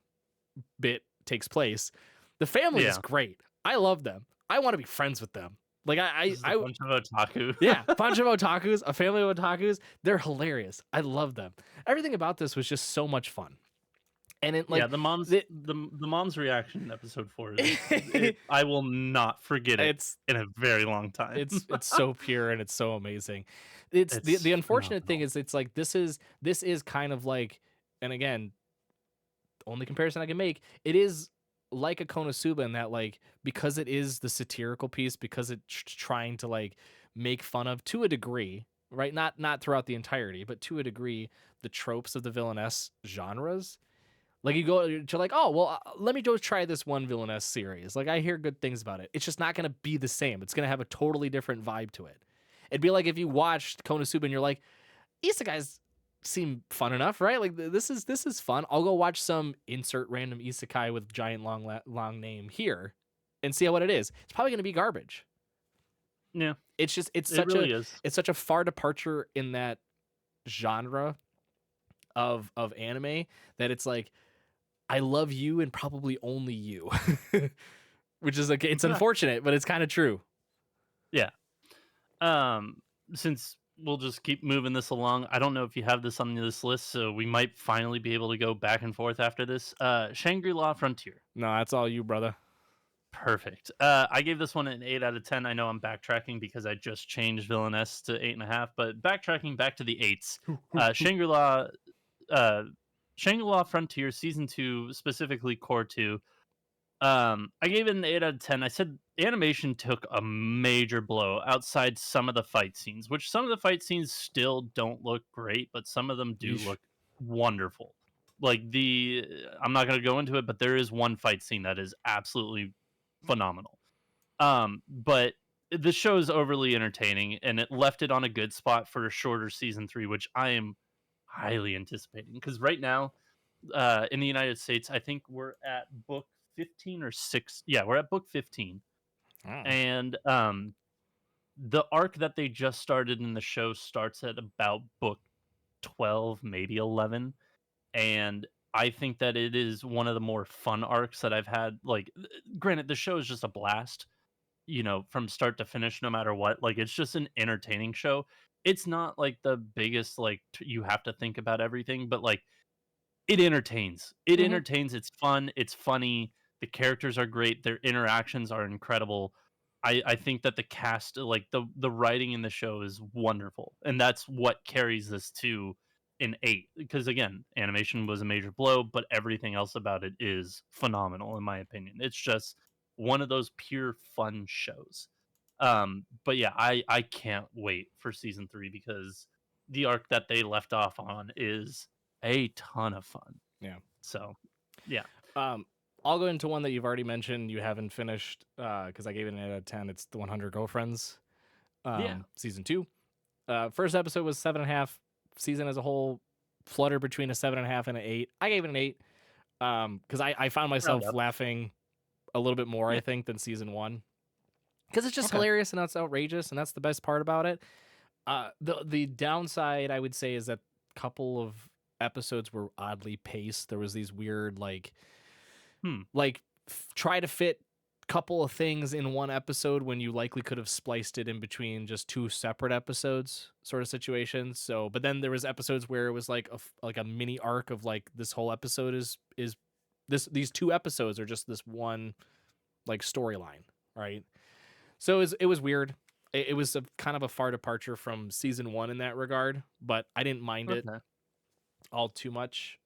bit takes place. The family is Yeah, great. I love them. I want to be friends with them. Like this is a bunch of otaku. yeah, bunch of otakus, a family of otakus. They're hilarious. I love them. Everything about this was just so much fun. And it Yeah, like the mom's reaction in episode 4 is it. I will not forget it it's in a very long time. it's so pure and it's so amazing. It's the It's unfortunate thing phenomenal. is it's like this is kind of like, and again, only comparison I can make, it is like a Konosuba in that like because it is the satirical piece, because it's trying to like make fun of to a degree, right? Not throughout the entirety, but to a degree, the tropes of the villainess genres. Like you go to like, oh well, let me go try this one villainess series. Like I hear good things about it. It's just not gonna be the same. It's gonna have a totally different vibe to it. It'd be like if you watched Konosuba and you're like, isekais seem fun enough, right? Like this is fun. I'll go watch some insert random isekai with giant long name here and see what it is. It's probably going to be garbage. Yeah, It's just it really is. it's such a far departure in that genre of anime that it's like I love you and probably only you. Which is like it's unfortunate, but it's kind of true. Yeah. Since we'll just keep moving this along, I don't know if you have this on this list, so we might finally be able to go back and forth after this. Shangri-La Frontier. No, that's all you, brother. Perfect. I gave this one an 8 out of 10. I know I'm backtracking because I just changed Villainess to 8.5, but backtracking back to the eights. Shangri-La, uh, Shangri-La Frontier Season 2, specifically Core 2. I gave it an 8 out of 10. I said animation took a major blow outside some of the fight scenes, which some of the fight scenes still don't look great, but some of them do Yeesh. look wonderful. Like I'm not going to go into it, but there is one fight scene that is absolutely phenomenal. But the show is overly entertaining, and it left it on a good spot for a shorter season 3, which I am highly anticipating because right now in the United States, I think we're at book 15 or 6. Yeah, we're at book 15. Oh. And the arc that they just started in the show starts at about book 12, maybe 11. And I think that it is one of the more fun arcs that I've had. Like, granted, the show is just a blast, from start to finish, no matter what. Like, it's just an entertaining show. It's not like the biggest, like, you have to think about everything, but like, it entertains. It Hmm. entertains. It's fun. It's funny. The characters are great. Their interactions are incredible. I think that the cast, like the writing in the show, is wonderful, and that's what carries this to an 8. Because again, animation was a major blow, but everything else about it is phenomenal, in my opinion. It's just one of those pure fun shows. But yeah, I can't wait for season 3 because the arc that they left off on is a ton of fun. Yeah. So, yeah. Um, I'll go into one that you've already mentioned. You haven't finished because I gave it an 8 out of 10. It's the 100 Girlfriends, Yeah. season 2. First episode was 7.5. Season as a whole, flutter between a 7.5 and an 8. I gave it an 8 because I found Round myself up. laughing a little bit more, I Yeah. think, than season 1 because it's just Okay. hilarious and it's outrageous, and that's the best part about it. The downside I would say is that a couple of episodes were oddly paced. There was these weird Hmm. try to fit couple of things in one episode when you likely could have spliced it in between just two separate episodes sort of situations. So but then there was episodes where it was like a mini arc of like this whole episode is these two episodes are just this one like storyline, right? So it was weird. It was a kind of a far departure from season 1 in that regard, but I didn't mind it Okay. all too much,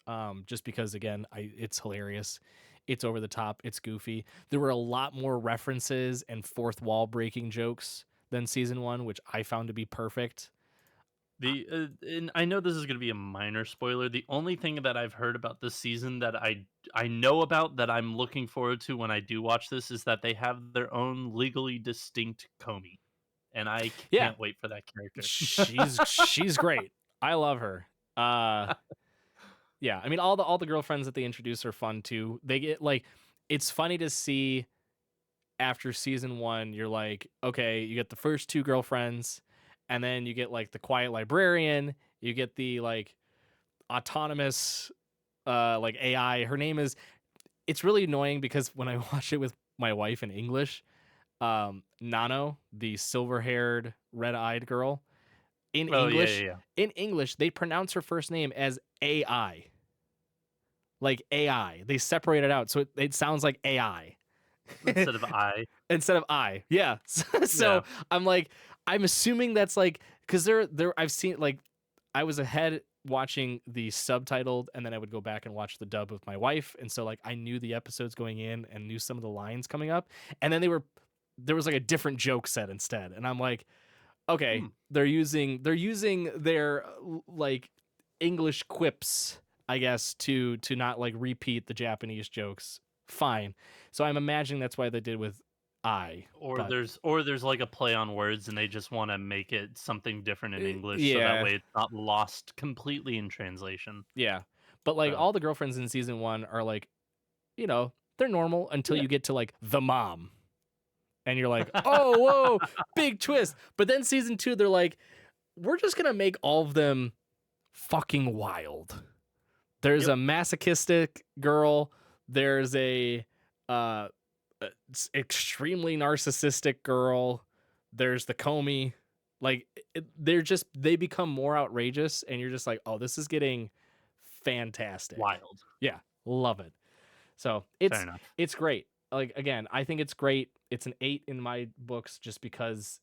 just because again it's hilarious, it's over the top, it's goofy. There were a lot more references and fourth wall breaking jokes than season 1, which I found to be perfect. And I know this is going to be a minor spoiler. The only thing that I've heard about this season that I know about that I'm looking forward to when I do watch this is that they have their own legally distinct Comey, and I Yeah, can't wait for that character. she's great. I love her. uh yeah, I mean all the girlfriends that they introduce are fun too. They get like, it's funny to see after season 1, you're like, okay, you get the first two girlfriends, and then you get like the quiet librarian, you get the like autonomous like AI. Her name is, it's really annoying because when I watch it with my wife in English, Nano, the silver-haired, red-eyed girl, in Oh yeah, English, yeah, yeah. they pronounce her first name as AI. Like AI. They separate it out so it sounds like AI. Instead of I. Instead of I. Yeah. So Yeah. I'm like, I'm assuming that's like, because there I've seen like, I was ahead watching the subtitled, and then I would go back and watch the dub with my wife, and so like I knew the episodes going in and knew some of the lines coming up, and then there was like a different joke set instead, and I'm like, okay, Hmm. they're using their like English quips, I guess, to not like repeat the Japanese jokes. Fine. So I'm imagining that's why they did with I. Or But there's like a play on words and they just want to make it something different in English so that yeah, way it's not lost completely in translation. yeah. But like So all the girlfriends in season 1 are like, they're normal until yeah. you get to like the mom. And you're like, oh, whoa, big twist. But then season 2, they're like, we're just gonna make all of them fucking wild. There's Yep. a masochistic girl. There's a uh extremely narcissistic girl. There's the Comey. Like they become more outrageous, and you're just like, oh, this is getting fantastic. Wild. Yeah, love it. So Fair it's enough. it's great. Like again, I think it's great. It's an 8 in my books just because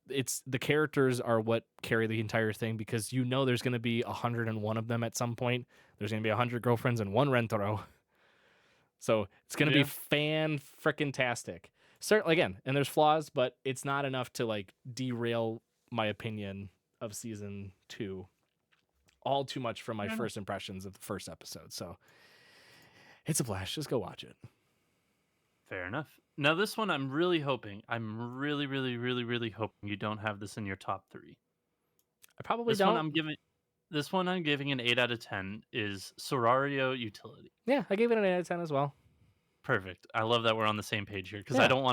it's the characters are what carry the entire thing, because there's going to be 101 of them at some point. There's going to be 100 girlfriends and one Rentaro. So it's going to be Yeah. fan frickin' tastic. Certainly, again, and there's flaws, but it's not enough to like derail my opinion of season 2 all too much from my Fair enough. first impressions of the first episode. So it's a blast. Just go watch it. Fair enough. Now this one I'm really, really, really, really hoping you don't have this in your top 3. I probably This one don't. I'm giving this one I'm giving an 8 out of 10 is Sorario Utility. Yeah, I gave it an 8 out of 10 as well. Perfect. I love that we're on the same page here because Yeah. I don't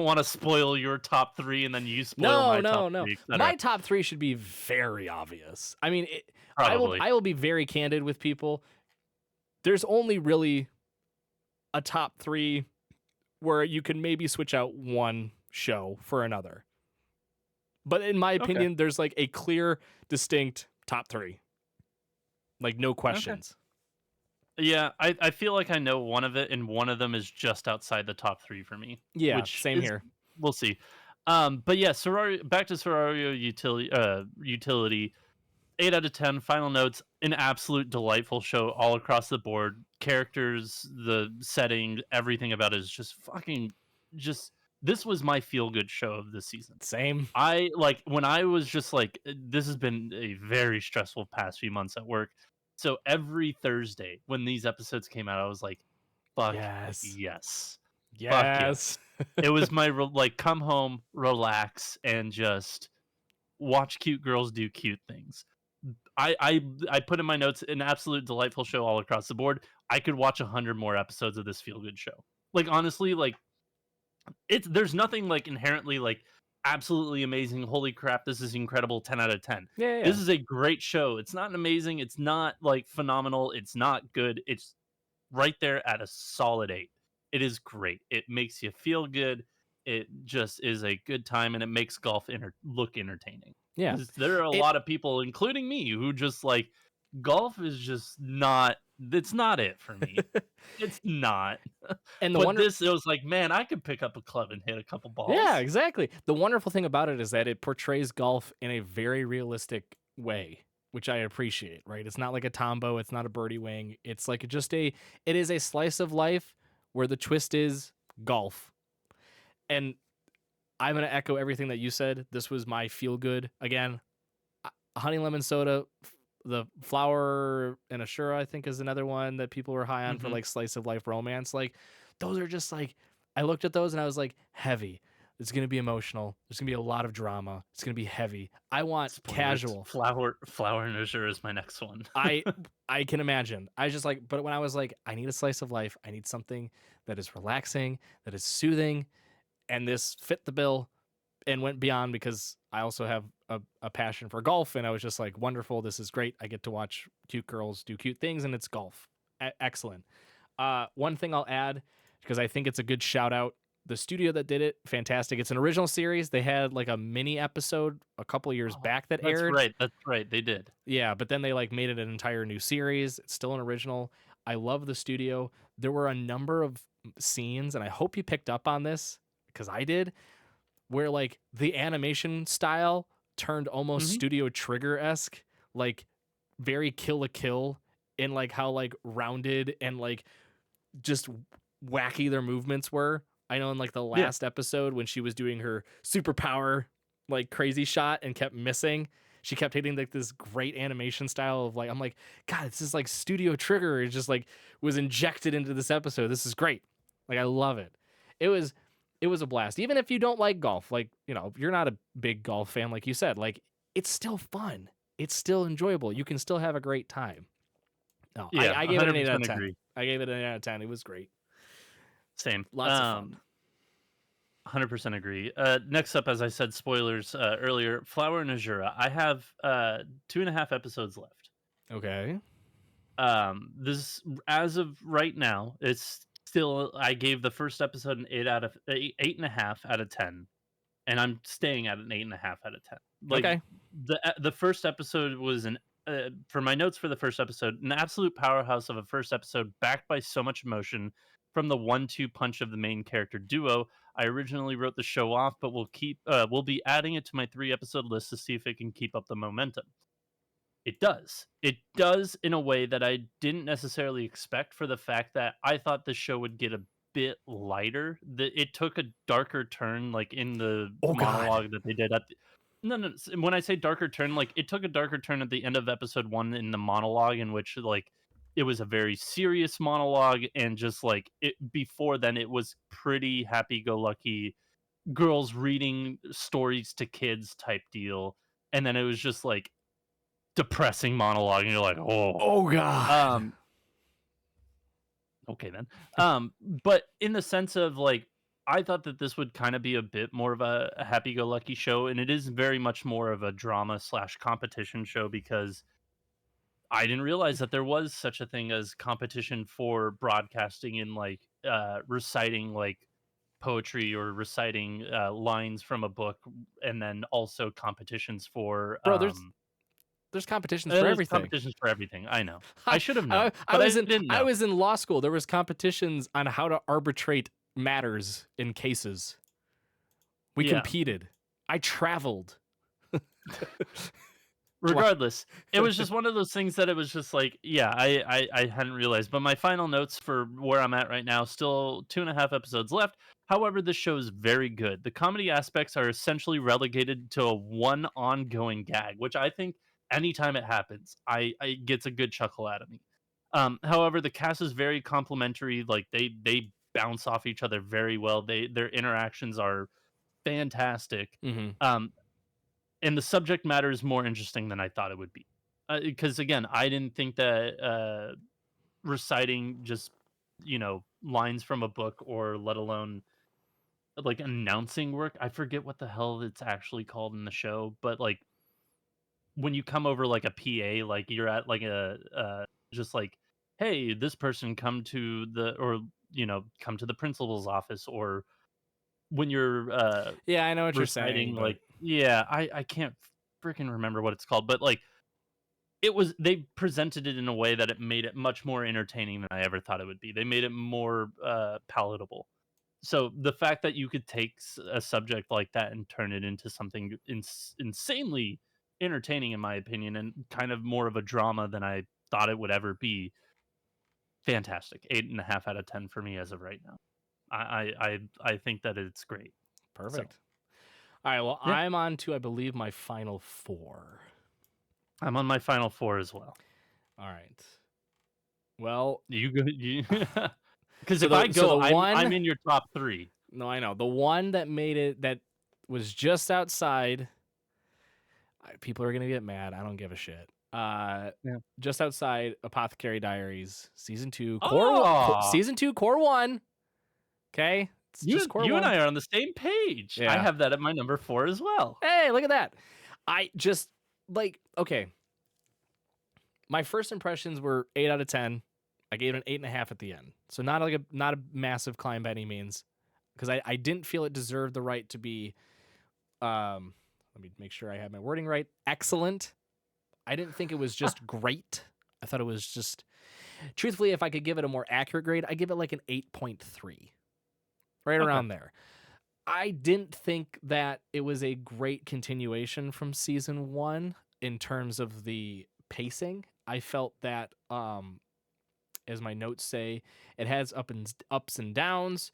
want to spoil your top 3 and then you spoil No, my no, top no. 3, My etc. top 3 should be very obvious. I mean, Probably. I will be very candid with people. There's only really a top 3 where you can maybe switch out one show for another. But in my Okay. opinion, there's like a clear, distinct top 3. like no Okay. questions. Yeah, I feel like I know one of it, and one of them is just outside the top 3 for me, Yeah, which same is here. we'll see. But yeah, back to Sororio Utility, 8 out of 10, final notes, an absolute delightful show all across the board. Characters, the setting, everything about it is just fucking just this was my feel good show of this season. Same. I like when I was just like, this has been a very stressful past few months at work. So every Thursday when these episodes came out, I was like, fuck Yes. yes. Fuck Yes. yes. It was my like come home, relax, and just watch cute girls do cute things. I put in my notes an absolute delightful show all across the board. I could watch 100 more episodes of this feel good show. Like honestly, like it's there's nothing like inherently like absolutely amazing. Holy crap, this is incredible. 10 out of 10. Yeah, This yeah. is a great show. It's not amazing. It's not like phenomenal. It's not good. It's right there at a solid 8. It is great. It makes you feel good. It just is a good time, and it makes golf look entertaining. Yeah. Because there are a It lot of people, including me, who just like golf is just not. It's not it for me. It's not. and the But wonder this, it was like, man, I could pick up a club and hit a couple Yeah, balls. exactly. The wonderful thing about it is that it portrays golf in a very realistic way, which I appreciate, right? It's not like a Tombow, it's not a birdie wing. It's like it is a slice of life where the twist is golf. And I'm going to echo everything that you said. This was my feel good. Again, honey lemon soda, the flower and Ashura, I think, is another one that people were high on for Hmm. like slice of life romance. Like those are just like I looked at those and I was like, heavy. It's gonna be emotional. There's gonna be a lot of drama. It's gonna be heavy. I want Spoilers. casual. Flower Nurture is my next one. I I can imagine. I just like, but when I was like, I need a slice of life. I need something that is relaxing, that is soothing, and this fit the bill and went beyond because I also have a passion for golf, and I was just like, wonderful, this is great. I get to watch cute girls do cute things, and it's golf. Excellent. One thing I'll add, because I think it's a good shout out, the studio that did it, fantastic. It's an original series. They had like a mini episode a couple years Oh, back that that's aired. right. That's right. They did. Yeah, but then they like made it an entire new series. It's still an original. I love the studio. There were a number of scenes, and I hope you picked up on this because I did, where like the animation style turned almost Hmm. Studio Trigger esque, like very Kill la Kill in like how like rounded and like just wacky their movements were. I know in like the Yeah. last episode when she was doing her superpower like crazy shot and kept missing, she kept hitting like this great animation style of like I'm like, God, this is like Studio Trigger. It just like was injected into this episode. This is great. Like I love it. It was it was a blast. Even if you don't like golf, like, you know, if you're not a big golf fan, like you said, like it's still fun. It's still enjoyable. You can still have a great time. No, Yeah. I gave it an 8 out of 100% 10. agree. I gave it an 8 out of 10. It was great. Same. Lots of fun. 100% agree. Next up, as I said, spoilers earlier, Flower and Azura. I have 2.5 episodes left. Okay. This as of right now, it's still. I gave the first episode an 8.5 out of 10, and I'm staying at an 8.5 out of 10. Like Okay. the first episode was an for my notes for the first episode, an absolute powerhouse of a first episode, backed by so much emotion from the one-two punch of the main character duo. I originally wrote the show off, but we'll be adding it to my 3 episode list to see if it can keep up the momentum. It does. It does in a way that I didn't necessarily expect, for the fact that I thought the show would get a bit lighter. It took a darker turn, like in the Oh God. monologue that they did at the, no, no. When I say darker turn, like it took a darker turn at the end of episode 1 in the monologue, in which like it was a very serious monologue, and just like it before then, it was pretty happy-go-lucky girls reading stories to kids type deal, and then it was just like depressing monologue, and you're like, "Oh." Oh God. Um, okay then. But in the sense of like, I thought that this would kind of be a bit more of a happy-go-lucky show, and it is very much more of a drama slash competition show, because I didn't realize that there was such a thing as competition for broadcasting in like reciting like poetry, or reciting lines from a book, and then also competitions for Bro, there's there's competitions for There's everything. competitions for everything. I know. I should have I, known, I but I was in didn't I know. was in law school. There was competitions on how to arbitrate matters in cases. We Yeah. competed. I traveled. Regardless, it was just one of those things that it was just like, yeah, I hadn't realized. But my final notes for where I'm at right now, still 2.5 episodes left. However, this show is very good. The comedy aspects are essentially relegated to a one ongoing gag, which I think anytime it happens, I it gets a good chuckle out of me. However, the cast is very complimentary. Like they bounce off each other very well. Their interactions are fantastic. Hmm. Um, and the subject matter is more interesting than I thought it would be. Because again, I didn't think that reciting just lines from a book or let alone like announcing work. I forget what the hell it's actually called in the show, but like when you come over like a PA, like you're at like a just like, hey, this person come to the or come to the principal's office, or when you're Yeah, I know what you're saying, reciting but like, yeah, I can't freaking remember what it's called, but like they presented it in a way that it made it much more entertaining than I ever thought it would be. They made it more palatable. So the fact that you could take a subject like that and turn it into something insanely entertaining, in my opinion, and kind of more of a drama than I thought it would ever be, fantastic. 8.5 out of 10 for me as of right now. I think that it's great. So perfect. All right, well, yeah, I'm on to I believe my final four. I'm on my final four as well. All right. Well, You go, you because so if I the go, I'm one, in your top three. no, I know. The one that made it that was just outside, people are going to get mad. I don't give a shit. Yeah. Just outside Apothecary Diaries, season 2, Oh, season 2, core 1. Okay? It's just core you and 1. I are on the same page. I Yeah. have that at my number four as well. Hey, look at that. I just like okay. My first impressions were 8 out of 10. I gave it an 8.5 at the end. So not a massive climb by any means. Because I didn't feel it deserved the right to be let me make sure I have my wording right. Excellent. I didn't think it was just great. I thought it was just truthfully, if I could give it a more accurate grade, I give it like an 8.3. Right Okay. around there. I didn't think that it was a great continuation from season 1 in terms of the pacing. I felt that as my notes say, it has ups and downs.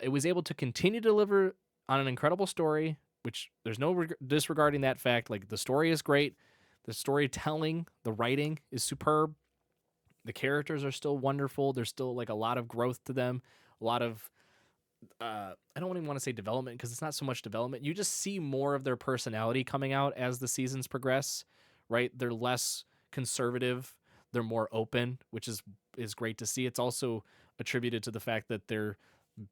It was able to continue to deliver on an incredible story, which there's no disregarding that fact. Like the story is great, the storytelling, the writing is superb. The characters are still wonderful. There's still like a lot of growth to them, a lot of I don't even want to say development because it's not so much development. You just see more of their personality coming out as the seasons progress, right? They're less conservative, they're more open, which is great to see. It's also attributed to the fact that they're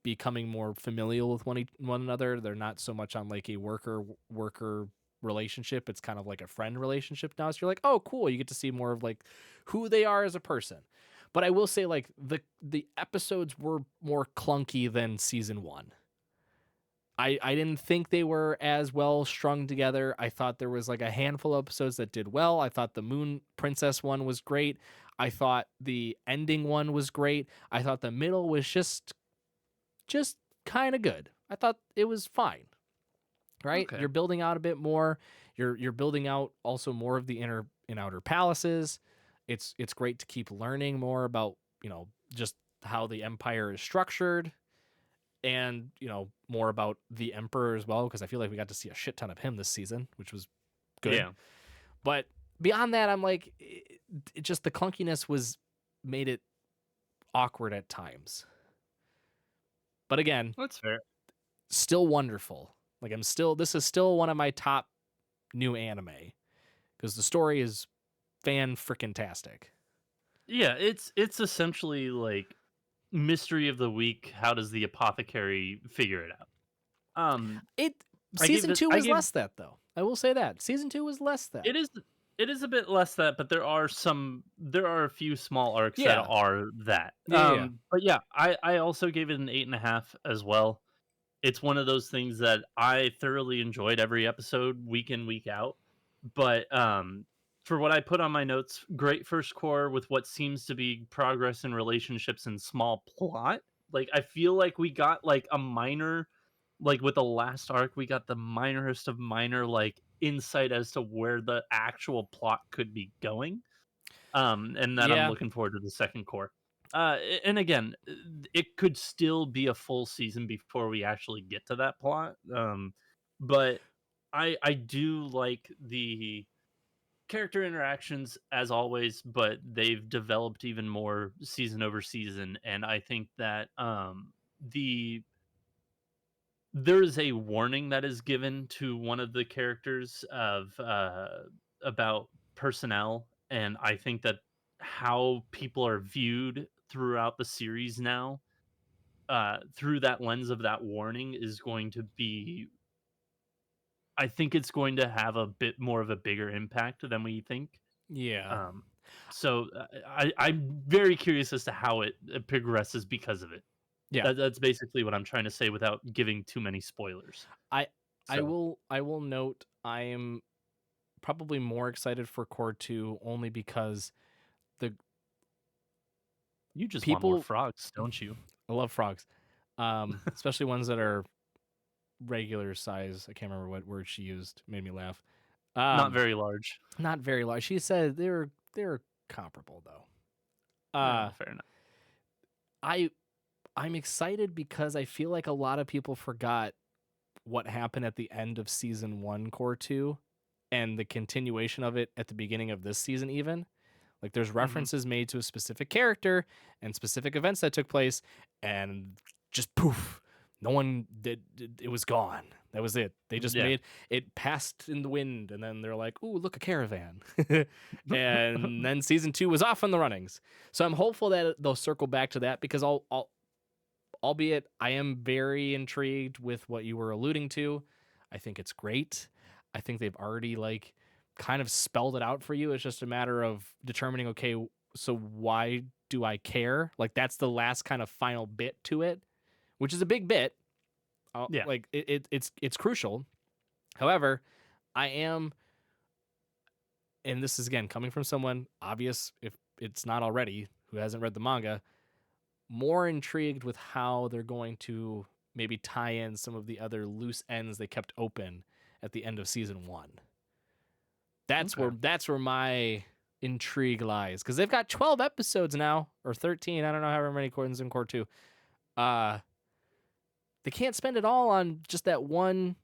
becoming more familial with one another. They're not so much on like a worker relationship. It's kind of like a friend relationship now. So you're like, oh, cool. You get to see more of like who they are as a person. But I will say, like the episodes were more clunky than season 1. I didn't think they were as well strung together. I thought there was like a handful of episodes that did well. I thought the Moon Princess one was great. I thought the ending one was great. I thought the middle was just kind of good. I thought it was fine. Right? Okay. You're building out a bit more. You're building out also more of the inner and outer palaces. It's great to keep learning more about, just how the empire is structured and, more about the emperor as well because I feel like we got to see a shit ton of him this season, which was good. Yeah. But beyond that, I'm like just the clunkiness made it awkward at times. But again, That's fair. still wonderful. Like this is still one of my top new anime because the story is fan freaking tastic. Yeah, it's essentially like mystery of the week. How does the apothecary figure it out? It I gave season it. 2 I was gave less that though. I will say that season 2 was less that. it is. It is a bit less that, but there are a few small arcs that Yeah, are that. yeah. But yeah, I also gave it an 8.5 as well. It's one of those things that I thoroughly enjoyed every episode, week in, week out. But for what I put on my notes, great first core with what seems to be progress in relationships and small plot. Like I feel like we got like a minor, like with the last arc, we got the minorest of minor like insight as to where the actual plot could be going. And that I'm Yeah, looking forward to the second core. And again, it could still be a full season before we actually get to that plot. But I do like the character interactions as always, but they've developed even more season over season, and I think that the there is a warning that is given to one of the characters of about personnel, and I think that how people are viewed throughout the series now through that lens of that warning is going to be, I think it's going to have a bit more of a bigger impact than we think. yeah, Um, so I'm very curious as to how it progresses because of it. yeah. That's basically what I'm trying to say without giving too many spoilers. I So I will note I am probably more excited for Core 2 only because the you just want more people frogs, don't you? I love frogs. Especially ones that are regular size. I can't remember what word she used. Made me laugh. Not Um, very large. not very large. She said they're comparable though. Yeah, Uh, fair enough. I I'm excited because I feel like a lot of people forgot what happened at the end of season 1 Core 2 and the continuation of it at the beginning of this season even. Like there's Mhm. references made to a specific character and specific events that took place, and just poof, no one did. It was gone. That was it. They just Yeah. made it passed in the wind, and then they're like, "Ooh, look, a caravan," and then season 2 was off on the runnings. So I'm hopeful that they'll circle back to that because albeit I am very intrigued with what you were alluding to. I think it's great. I think they've already like kind of spelled it out for you. It's just a matter of determining, okay, so why do I care? Like that's the last kind of final bit to it, which is a big bit. Yeah. Like it's crucial. However, I am, and this is again coming from someone obvious if it's not already who hasn't read the manga, more intrigued with how they're going to maybe tie in some of the other loose ends they kept open at the end of season 1. Okay. That's where my intrigue lies because they've got 12 episodes now or 13. I don't know however many quarters in core 2. Uh, they can't spend it all on just that one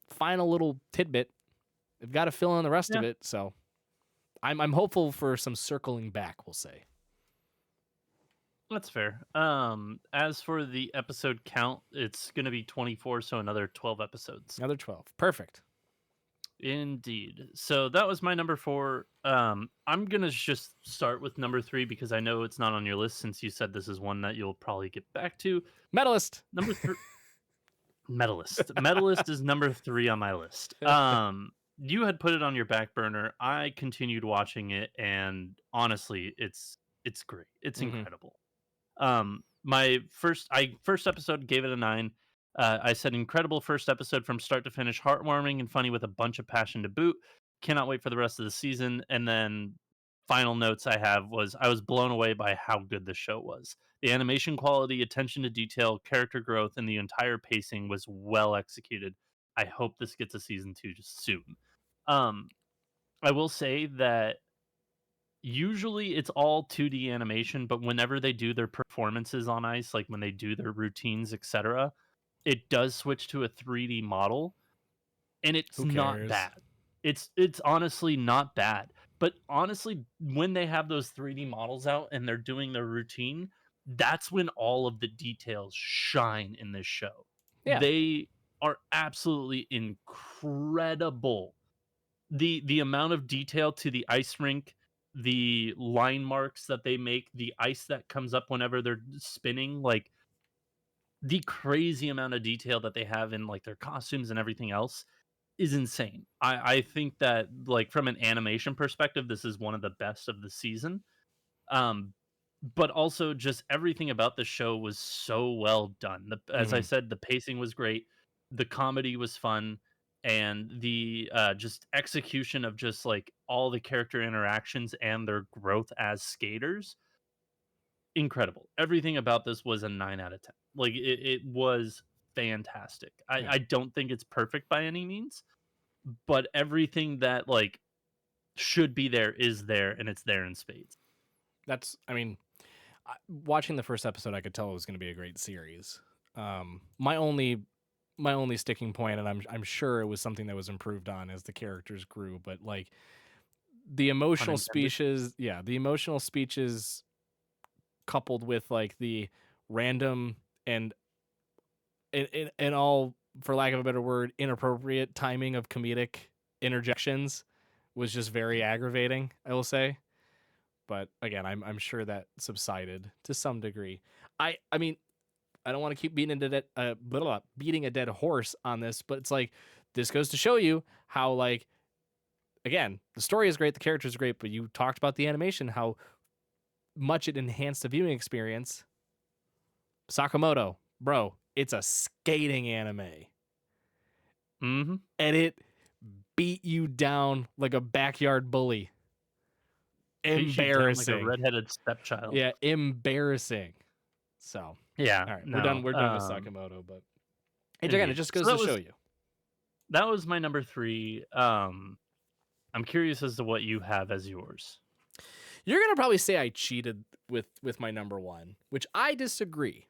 final little tidbit. They've got to fill in the rest of Yeah, it. So I'm hopeful for some circling back. We'll say that's fair. As for the episode count, it's gonna be 24, so another 12 episodes. another 12. Perfect. Indeed. So that was my number 4. I'm gonna just start with number 3 because I know it's not on your list since you said this is one that you'll probably get back to. Medalist. Number 3, Medalist. Medalist is number 3 on my list. You had put it on your back burner. I continued watching it, and honestly, it's great. It's hmm incredible. My first episode gave it a 9. I said incredible first episode from start to finish, heartwarming and funny with a bunch of passion to boot. Cannot wait for the rest of the season. And then final notes I have was I was blown away by how good the show was. The animation quality, attention to detail, character growth, and the entire pacing was well executed. I hope this gets a season 2 just soon. Um, I will say that usually it's all 2D animation, but whenever they do their performances on ice, like when they do their routines, etc., it does switch to a 3D model, and it's Who not cares? bad. It's honestly not bad. But honestly, when they have those 3D models out and they're doing their routine, that's when all of the details shine in this show. Yeah. They are absolutely incredible. The amount of detail to the ice rink, the line marks that they make, the ice that comes up whenever they're spinning, like the crazy amount of detail that they have in like their costumes and everything else is insane. I think that like from an animation perspective, this is one of the best of the season. Um, but also just everything about the show was so well done. As I hmm said, the pacing was great, the comedy was fun, and the just execution of just like all the character interactions and their growth as skaters, incredible. Everything about this was a 9 out of 10. Like it was fantastic. Yeah. I don't think it's perfect by any means, but everything that like should be there is there, and it's there in spades. I mean, watching the first episode, I could tell it was going to be a great series. My only sticking point, and I'm sure it was something that was improved on as the characters grew, but like the emotional Unintended. speeches coupled with like the random and in all, for lack of a better word, inappropriate timing of comedic interjections was just very aggravating, I will say. But again, I'm sure that subsided to some degree. I mean, I don't want to keep beating a dead horse on this, but it's like this goes to show you how, like, again, the story is great, the characters are great, but you talked about the animation, how much it enhanced the viewing experience. Sakamoto, bro, it's a skating anime, Mhm. and it beat you down like a backyard bully. Beat you down like a Embarrassing. redheaded stepchild. Yeah, embarrassing. So, all Yeah, right, we're done. no, We're done with Sakamoto, but again, it indeed. just So goes to show you. that was my number 3. I'm curious as to what you have as yours. You're gonna probably say I cheated with my number one, which I disagree,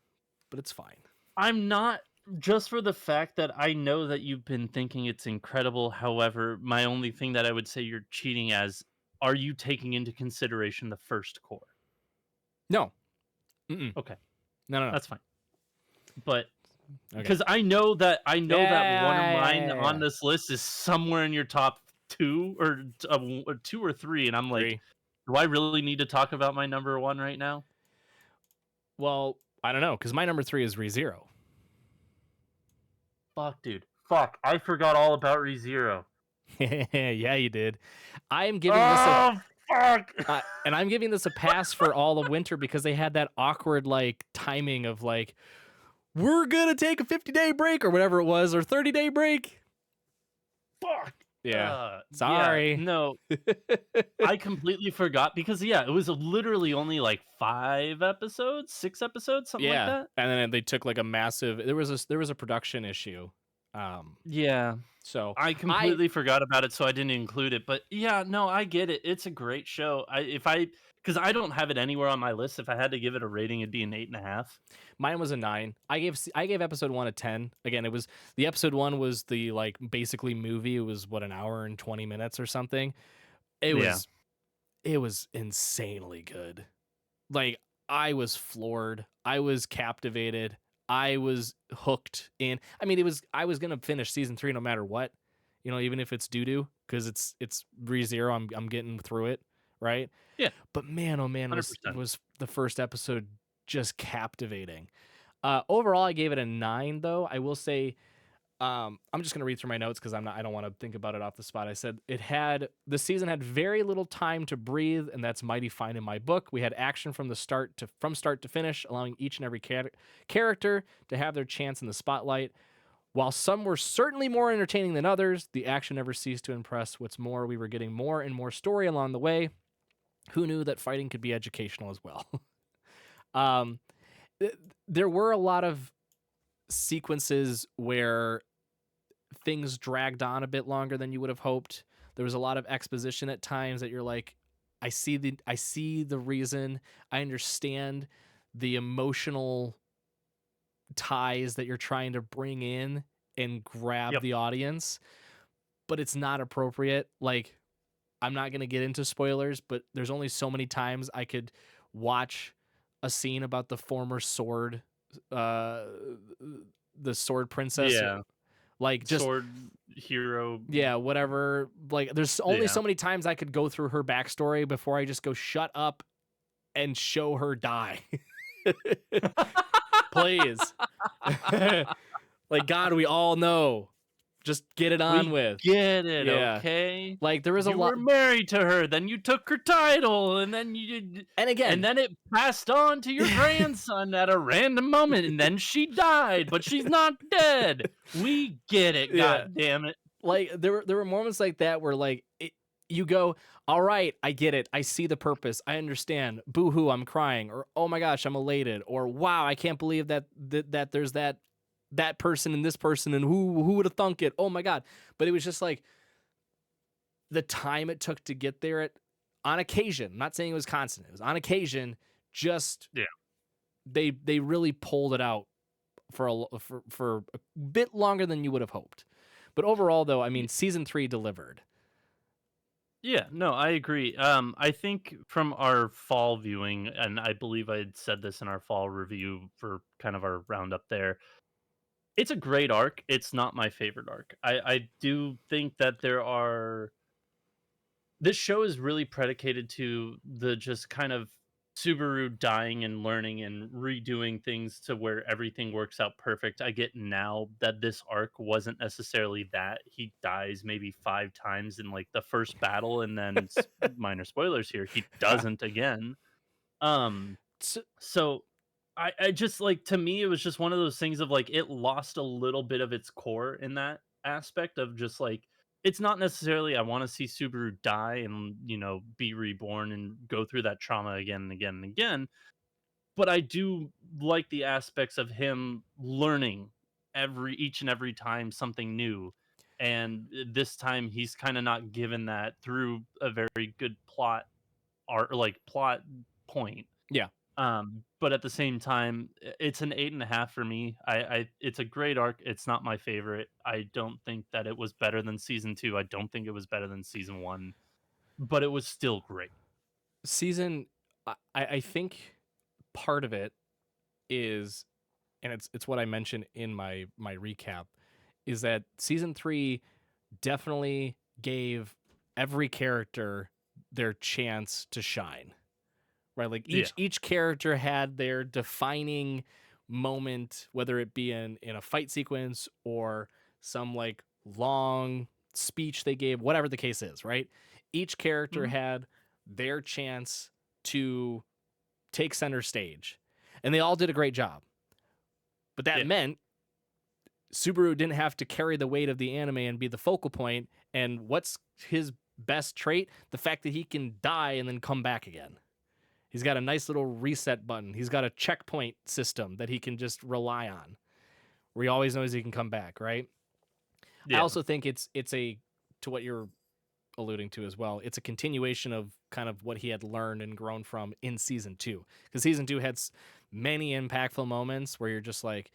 but it's fine. I'm not, just for the fact that I know that you've been thinking it's incredible. However, my only thing that I would say you're cheating as, are you taking into consideration the first core? No, Mm-mm. Okay, No. that's fine. But Okay. because I know that one of mine Yeah. on this list is somewhere in your top 2 or 2 or 3, and I'm like, Three. do I really need to talk about my number 1 right now? Well, I don't know, because my number 3 is ReZero. Fuck, dude. Fuck, I forgot all about ReZero. Yeah, you did. I am giving Fuck. and I'm giving this a pass for all of winter because they had that awkward like timing of like, we're gonna take a 50-day break or whatever it was, or 30-day break. Fuck. Yeah. Sorry. Yeah, no, I completely forgot because it was literally only like 5 episodes, 6 episodes, something like that. And then they took like a massive. There was a production issue. Yeah. So I completely forgot about it, so I didn't include it. But yeah, no, I get it. It's a great show. Because I don't have it anywhere on my list. If I had to give it a rating, it'd be an 8.5. Mine was a 9. I gave episode 1 a 10. Again, it was the episode 1 was the like basically movie. It was what, an hour and 20 minutes or something. It was insanely good. Like, I was floored. I was captivated. I was hooked in. I mean, I was gonna finish season 3 no matter what, even if it's doo-doo, because it's ReZero. I'm getting through it, right? Yeah. But man, oh man, 100%. was the first episode just captivating. Overall, I gave it a 9, though. I will say, I'm just gonna read through my notes because I don't want to think about it off the spot. I said the season had very little time to breathe, and that's mighty fine in my book. We had action from start to finish, allowing each and every character to have their chance in the spotlight. While some were certainly more entertaining than others, the action never ceased to impress. What's more, we were getting more and more story along the way. Who knew that fighting could be educational as well? There were a lot of sequences where things dragged on a bit longer than you would have hoped. There was a lot of exposition at times that you're like, I see the reason. I understand the emotional ties that you're trying to bring in and grab the audience, but it's not appropriate. Like, I'm not going to get into spoilers, but there's only so many times I could watch a scene about the former sword, the sword princess. Yeah. Like, just sword hero. Yeah, whatever. Like, there's only so many times I could go through her backstory before I just go, shut up and show her die. Please. Like, God, we all know. Just get it on with. Get it, okay? Like, there was you were married to her, then you took her title, and then you did, and then it passed on to your grandson at a random moment, and then she died, but she's not dead. We get it, God damn it. Like there were moments like that where you go, all right, I get it. I see the purpose. I understand. Boo hoo, I'm crying. Or oh my gosh, I'm elated. Or wow, I can't believe that there's that person and this person and who would have thunk it. Oh my god. But it was just like the time it took to get there on occasion. I'm not saying it was constant. It was on occasion. Just Yeah. they really pulled it out for a bit longer than you would have hoped. But overall, though, I mean, season 3 delivered. Yeah, no, I agree. I think from our fall viewing, and I believe I had said this in our fall review for kind of our roundup there. It's a great arc. It's not my favorite arc. I do think that this show is really predicated to the just kind of Subaru dying and learning and redoing things to where everything works out perfect. I get now that this arc wasn't necessarily that. He dies maybe 5 times in like the first battle, and then minor spoilers here, he doesn't again. Um, So, so I just like, to me, it was just one of those things of like it lost a little bit of its core in that aspect of just like it's not necessarily I want to see Subaru die and be reborn and go through that trauma again and again and again, but I do like the aspects of him learning each and every time something new. And this time he's kind of not given that through a very good plot art, like plot point. yeah, But at the same time, it's an 8.5 for me. It's a great arc. It's not my favorite. I don't think that it was better than season 2. I don't think it was better than season 1, but it was still great. season, I think part of it is, and it's what I mentioned in my recap, is that season 3 definitely gave every character their chance to shine. Right, like Yeah. each character had their defining moment, whether it be in a fight sequence or some like long speech they gave, whatever the case is, right? Each character Mhm. had their chance to take center stage, and they all did a great job. But that Yeah. meant Subaru didn't have to carry the weight of the anime and be the focal point. And what's his best trait? The fact that he can die and then come back again. He's got a nice little reset button. He's got a checkpoint system that he can just rely on, where he always knows he can come back, right? I Yeah. also think it's a, to what you're alluding to as well, it's a continuation of kind of what he had learned and grown from in season 2. Because season 2 had many impactful moments where you're just like,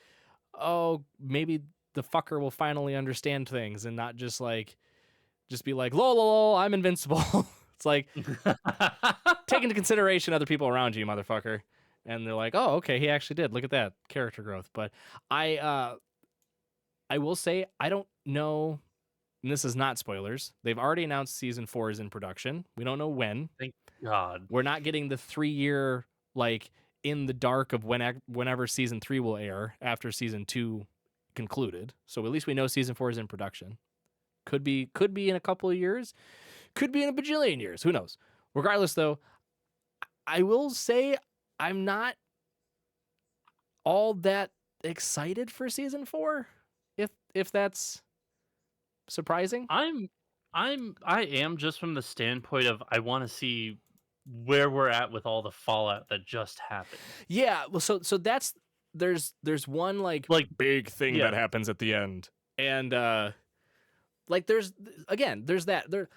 oh, maybe the fucker will finally understand things and not just be like, lol, lol, lol, I'm invincible. It's like, take into consideration other people around you, motherfucker. And they're like, oh, okay, he actually did. Look at that character growth. But I will say I don't know, and this is not spoilers. They've already announced season 4 is in production. We don't know when. Thank God. We're not getting the 3-year like in the dark of whenever season 3 will air after season 2 concluded. So at least we know season 4 is in production. Could be in a couple of years. Could be in a bajillion years. Who knows? Regardless, though, I will say I'm not all that excited for season 4. If that's surprising. I'm I am just from the standpoint of I want to see where we're at with all the fallout that just happened. Yeah, well so there's one like Like, big thing that yeah, happens at the end. And like there's that.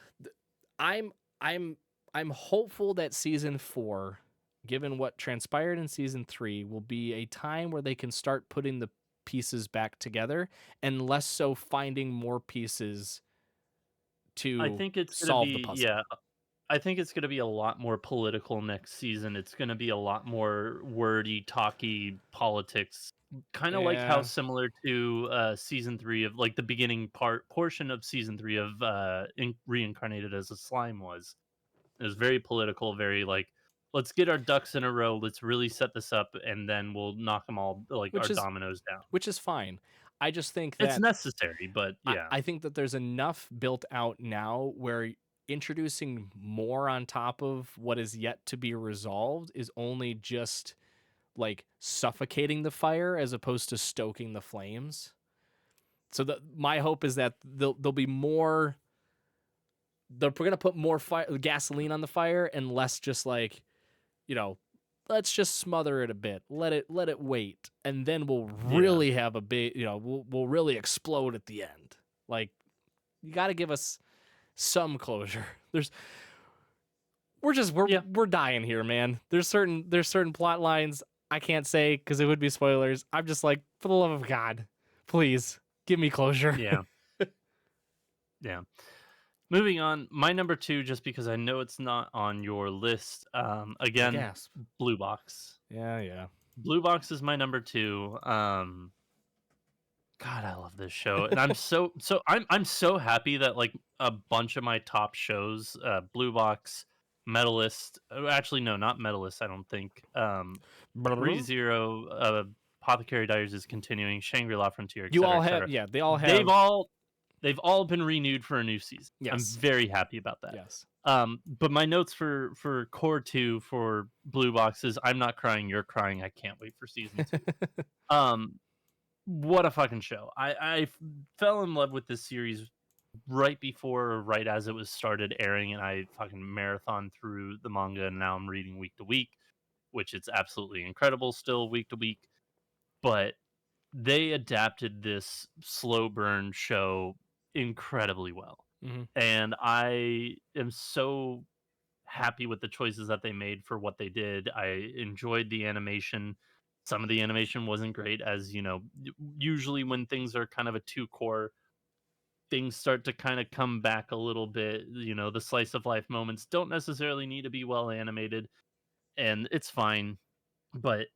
I'm I'm I'm hopeful that season 4, given what transpired in season 3, will be a time where they can start putting the pieces back together and less so finding more pieces I to think it's gonna solve the be puzzle. yeah, I think it's gonna be a lot more political next season. It's gonna be a lot more wordy, talky politics, kinda like how Yeah, similar to, season 3 of like, the beginning portion of season 3 of, Reincarnated as a Slime was. It was very political, very like, "Let's get our ducks in a row, let's really set this up, and then we'll knock them all like, our which is dominoes down." which is fine. I just think It's that necessary, but I, yeah. I think that there's enough built out now where introducing more on top of what is yet to be resolved is only just like suffocating the fire as opposed to stoking the flames. So my hope is that there'll be more. They're going to put more gasoline on the fire and less just like, you know, let's just smother it a bit. Let it wait, and then we'll Yeah. really have a big, we'll really explode at the end. Like, you got to give us some closure. Yeah. We're dying here, man. There's certain plot lines I can't say because it would be spoilers. I'm just like, for the love of God, please give me closure. Yeah. Yeah. Moving on, my number 2, just because I know it's not on your list, Oh, again, gasp. Blue Box. Yeah. Blue Box is my number 2. God, I love this show, and I'm so happy that, like, a bunch of my top shows, Blue Box, Medalist actually, no, not Medalist, I don't think, ReZero, Apothecary Diaries is continuing, Shangri-La Frontier, You all have, etcetera. yeah, they all They've have, all they've all been renewed for a new season. I'm yes, very happy about that. yes. But my notes for core 2 for Blue Box is I'm not crying, you're crying, I can't wait for season 2. Um, what a fucking show. Fell in love with this series right before or right as it was started airing, and I fucking marathon through the manga, and now I'm reading week to week, which it's absolutely incredible still week to week. But they adapted this slow burn show incredibly well. Hmm. And I am so happy with the choices that they made for what they did. I enjoyed the animation. Some of the animation wasn't great, as usually when things are kind of a two core, things start to kind of come back a little bit. The slice of life moments don't necessarily need to be well animated, and it's fine. But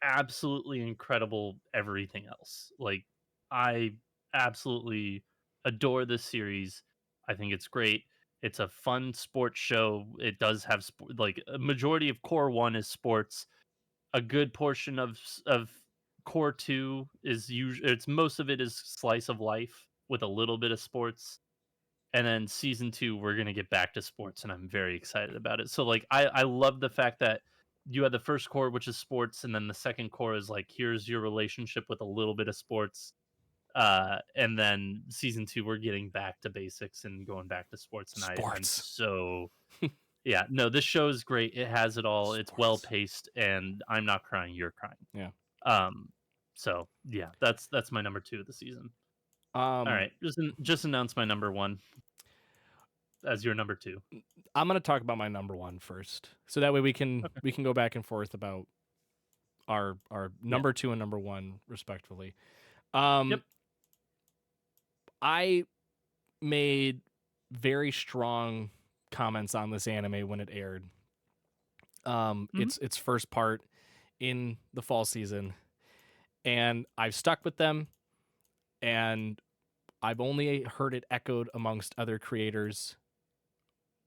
absolutely incredible everything else. Like, I absolutely adore this series. I think it's great. It's a fun sports show. It does have like a majority of core 1 is sports. A good portion of core 2 is usually, it's most of it is slice of life with a little bit of sports. And then season 2, we're gonna get back to sports, and I'm very excited about it. So, like, I love the fact that you had the first core, which is sports, and then the second core is like, here's your relationship with a little bit of sports. And then season 2, we're getting back to basics and going back to sports. And I'm Sports. so, yeah, no, this show is great. It has it all. It's well Sports. paced, and I'm not crying. You're crying. Yeah. Um, so yeah, that's my number 2 of the season. All Um, right, just announce my number 1 as your number 2. I'm gonna talk about my number one first, so that way we can Okay. go back and forth about our Yeah. number two and number one respectively. Yep. Um, I made very strong comments on this anime when it aired. Mhm. Its first part in the fall season, and I've stuck with them, and I've only heard it echoed amongst other creators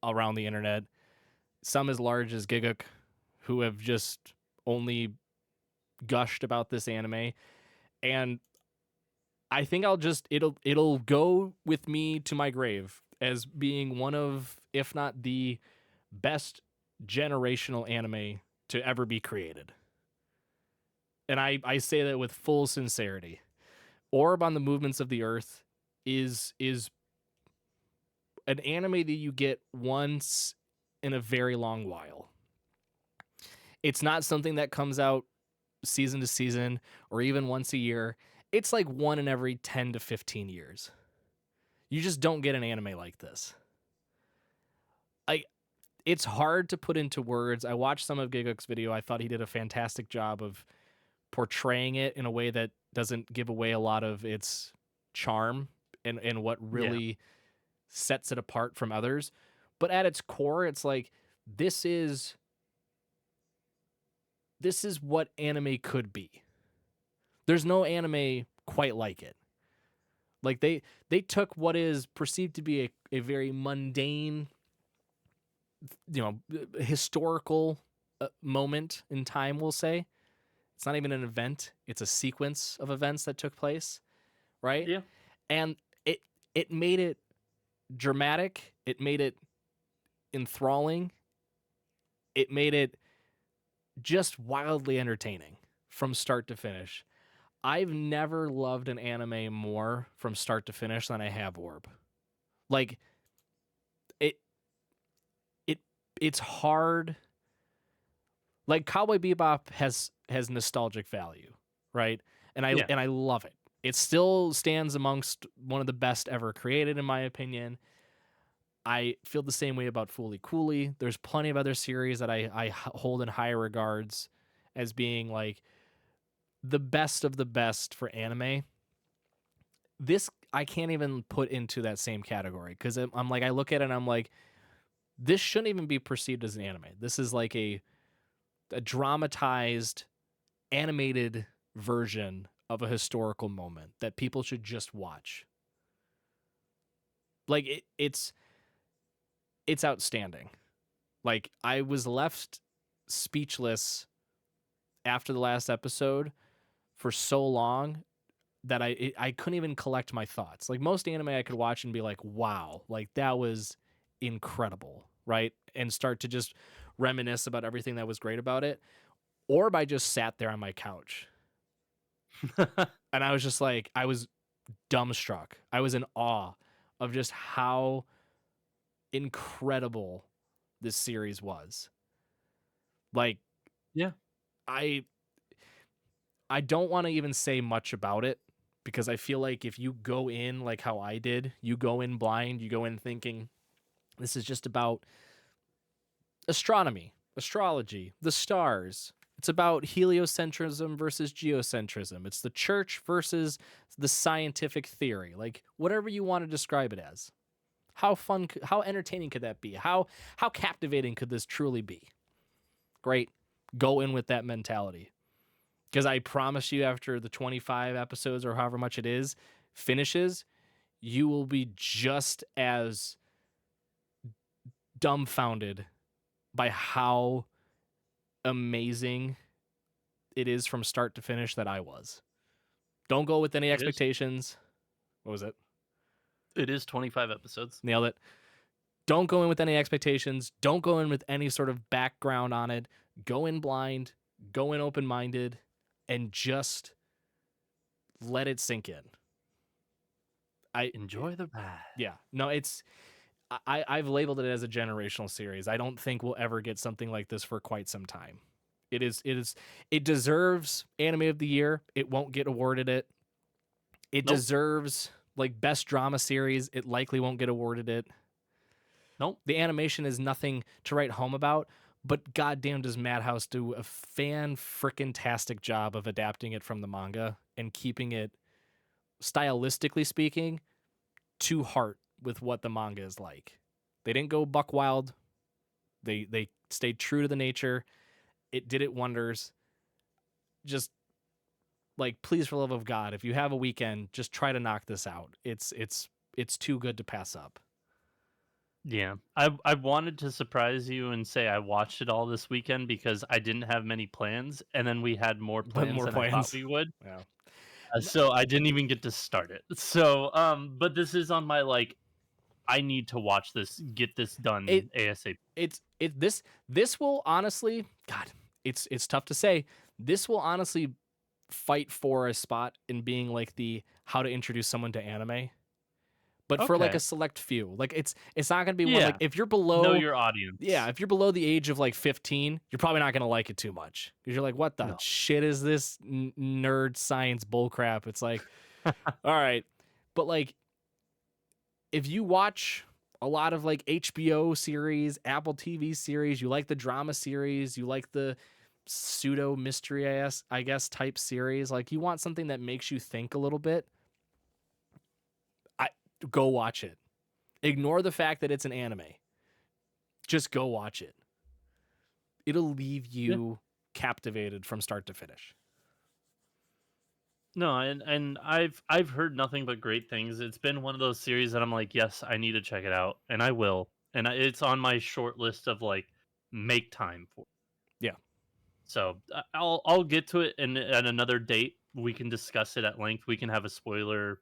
around the internet, some as large as Giguk, who have just only gushed about this anime. And I think it'll go with me to my grave as being one of, if not the best generational anime to ever be created. And I say that with full sincerity. Orb on the Movements of the Earth is an anime that you get once in a very long while. It's not something that comes out season to season or even once a year. It's like one in every 10 to 15 years. You just don't get an anime like this. It's hard to put into words. I watched some of Giguk's video. I thought he did a fantastic job of portraying it in a way that doesn't give away a lot of its charm and what Yeah. really sets it apart from others. But at its core, it's like this is what anime could be. There's no anime quite like it. Like they took what is perceived to be a very mundane, historical moment in time, we'll say. It's not even an event, it's a sequence of events that took place, right? Yeah. And it made it dramatic, it made it enthralling, it made it just wildly entertaining from start to finish. I've never loved an anime more from start to finish than I have Orb. Like it it it's hard. Like Cowboy Bebop has nostalgic value, right? Yeah. And I love it. It still stands amongst one of the best ever created, in my opinion. I feel the same way about Fooly Cooley. There's plenty of other series that I hold in higher regards as being like the best of the best for anime. This I can't even put into that same category because I'm like, I look at it and I'm like, this shouldn't even be perceived as an anime. This is like a dramatized, animated version of a historical moment that people should just watch. Like it's outstanding. Like I was left speechless after the last episode for so long that I couldn't even collect my thoughts. Like most anime I could watch and be like, "Wow, like that was incredible," right? And start to just reminisce about everything that was great about it. Or I just sat there on my couch and I was just like, I was dumbstruck. I was in awe of just how incredible this series was. Like Yeah. I I don't want to even say much about it because I feel like if you go in like how I did, you go in blind, you go in thinking this is just about astronomy, astrology, the stars. It's about heliocentrism versus geocentrism. It's the church versus the scientific theory. Like whatever you want to describe it as. How fun, how entertaining could that be? How captivating could this truly be? Great. Go in with that mentality. Because I promise you, after the 25 episodes or however much it is finishes, you will be just as dumbfounded by how amazing it is from start to finish that I was. Don't go with any It is. expectations. What was it? It is 25 episodes. Nailed it. Don't go in with any expectations. Don't go in with any sort of background on it. Go in blind, go in open minded, and just let it sink in. Enjoy the ride. Yeah, no, I've labeled it as a generational series. I don't think we'll ever get something like this for quite some time. It deserves anime of the year. It won't get awarded it. It Nope. deserves like best drama series. It likely won't get awarded it. Nope. The animation is nothing to write home about, but goddamn does Madhouse do a fan frickin' tastic job of adapting it from the manga and keeping it, stylistically speaking, to heart with what the manga is like. They didn't go buck wild. They stayed true to the nature. It did it wonders. Just like, please, for the love of God, if you have a weekend, just try to knock this out. It's too good to pass up. Yeah. I wanted to surprise you and say I watched it all this weekend because I didn't have many plans, and then we had more But plans more than I thought plans. we would. Yeah. So I didn't even get to start it. So, but this is on my like, I need to watch this, get this It done ASAP. this will honestly, God, it's tough to say. This will honestly fight for a spot in being like the how to introduce someone to anime, but for like a Okay. select few. Like it's not gonna be one like Yeah. if you're Know below, your yeah, audience. if you're below the age of like 15, you're probably not gonna like it too much because you're like, what the No. shit is this nerd science bullcrap? It's like, all right, but like if you watch a lot of like HBO series, Apple TV series, you like the drama series, you like the pseudo mystery I guess type series, like you want something that makes you think a little bit, I go watch it. Ignore the fact that it's an anime. Just go watch it. It'll leave Yeah. you captivated from start to finish. No, and I've heard nothing but great things. It's been one of those series that I'm like, yes, I need to check it out, and I will. And it's on my short list of like make time for. Yeah. So I'll get to it and at another date we can discuss it at length. We can have a spoiler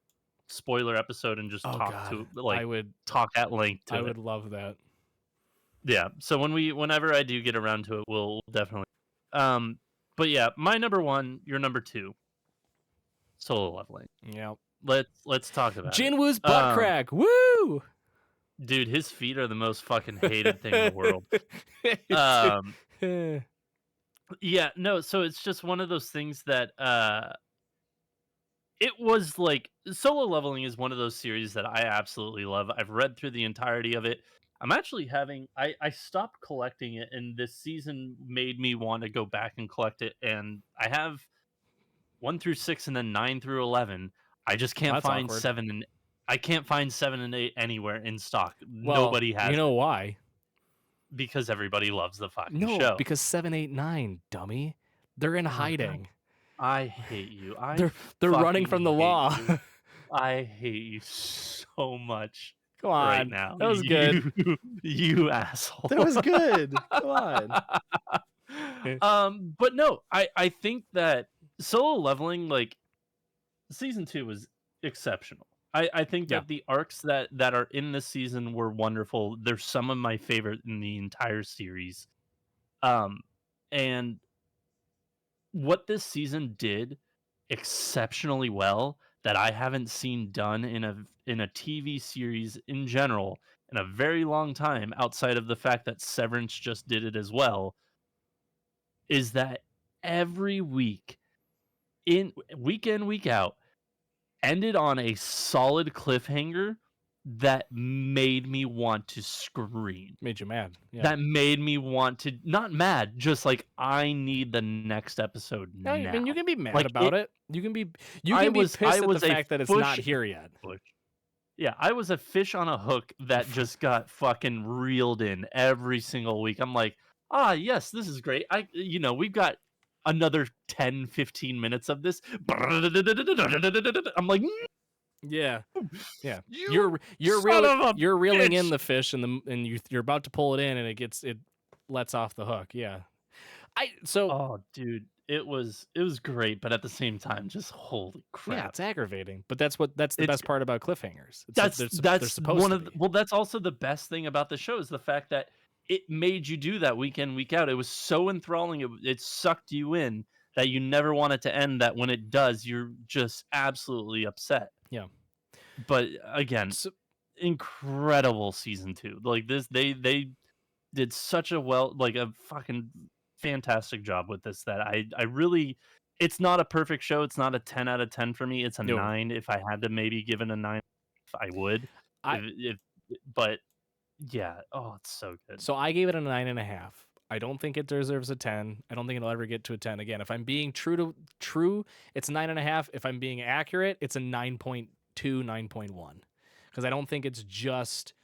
episode and just Oh talk god. to like I would talk at length I to it. would love that. Yeah. So whenever I do get around to it, we'll definitely. Um, but yeah, my number one, your number two. Solo leveling. Yeah. Let's talk about it. Jinwoo's butt crack. Woo! Dude, his feet are the most fucking hated thing in the world. It's- Um, yeah, no, so it's just one of those things that it was like Solo Leveling is one of those series that I absolutely love. I've read through the entirety of it. I'm actually having I stopped collecting it, and this season made me want to go back and collect it, and I have 1 through 6 and then 9 through 11. I just can't That's find awkward. 7 and I can't find 7 and 8 anywhere in stock. Well, Nobody you has know it why? because everybody loves the fucking No, show. because 7, 8, 9, dummy. They're in Oh god, hiding. I hate you. They're running Fucking from the hate law. you. I hate you so much Come right on. now. That was good. You asshole. That was good. Come on. But no, I think that Solo Leveling, like, season 2 was exceptional. I think Yeah. that the arcs that are in this season were wonderful. They're some of my favorite in the entire series. Um, and what this season did exceptionally well that I haven't seen done in a TV series in general in a very long time, outside of the fact that Severance just did it as well, is that every week, in week out, ended on a solid cliffhanger that made me want to scream. Made you mad. Yeah. That made me want to, not mad, just like, I need the next episode No, I mean, you now. can be mad Like, about it. You can be pissed I at the was a fact that it's not fish here yet. yeah, I was a fish on a hook that just got fucking reeled in every single week. I'm like, "Ah, yes, this is great. We've got another 10, 15 minutes of this." I'm like, Yeah. Yeah. "You You're son really of a you're reeling in bitch!" the fish and you're about to pull it in and it lets off the hook. Yeah. So Oh, dude, it was great, but at the same time, just holy yeah, crap. it's aggravating, but that's the It's best part about cliffhangers. They're that's supposed one to of the, be. well, that's also the best thing about the show is the fact that it made you do that week in, week out. It was so enthralling. It sucked you in that you never want it to end. That when it does, you're just absolutely upset. Yeah. But again, So, incredible season 2. Like this, they did such a fucking fantastic job with this that I really. It's not a perfect show. It's not a 10 out of 10 for me. It's a no. 9. If I had to maybe give it a 9, I would. I If but yeah, oh, it's so good. So I gave it a 9.5. I don't think it deserves a 10. I don't think it'll ever get to a 10 again. If I'm being true, it's 9.5. If I'm being accurate, it's a 9.2, 9.1. Because I don't think it's just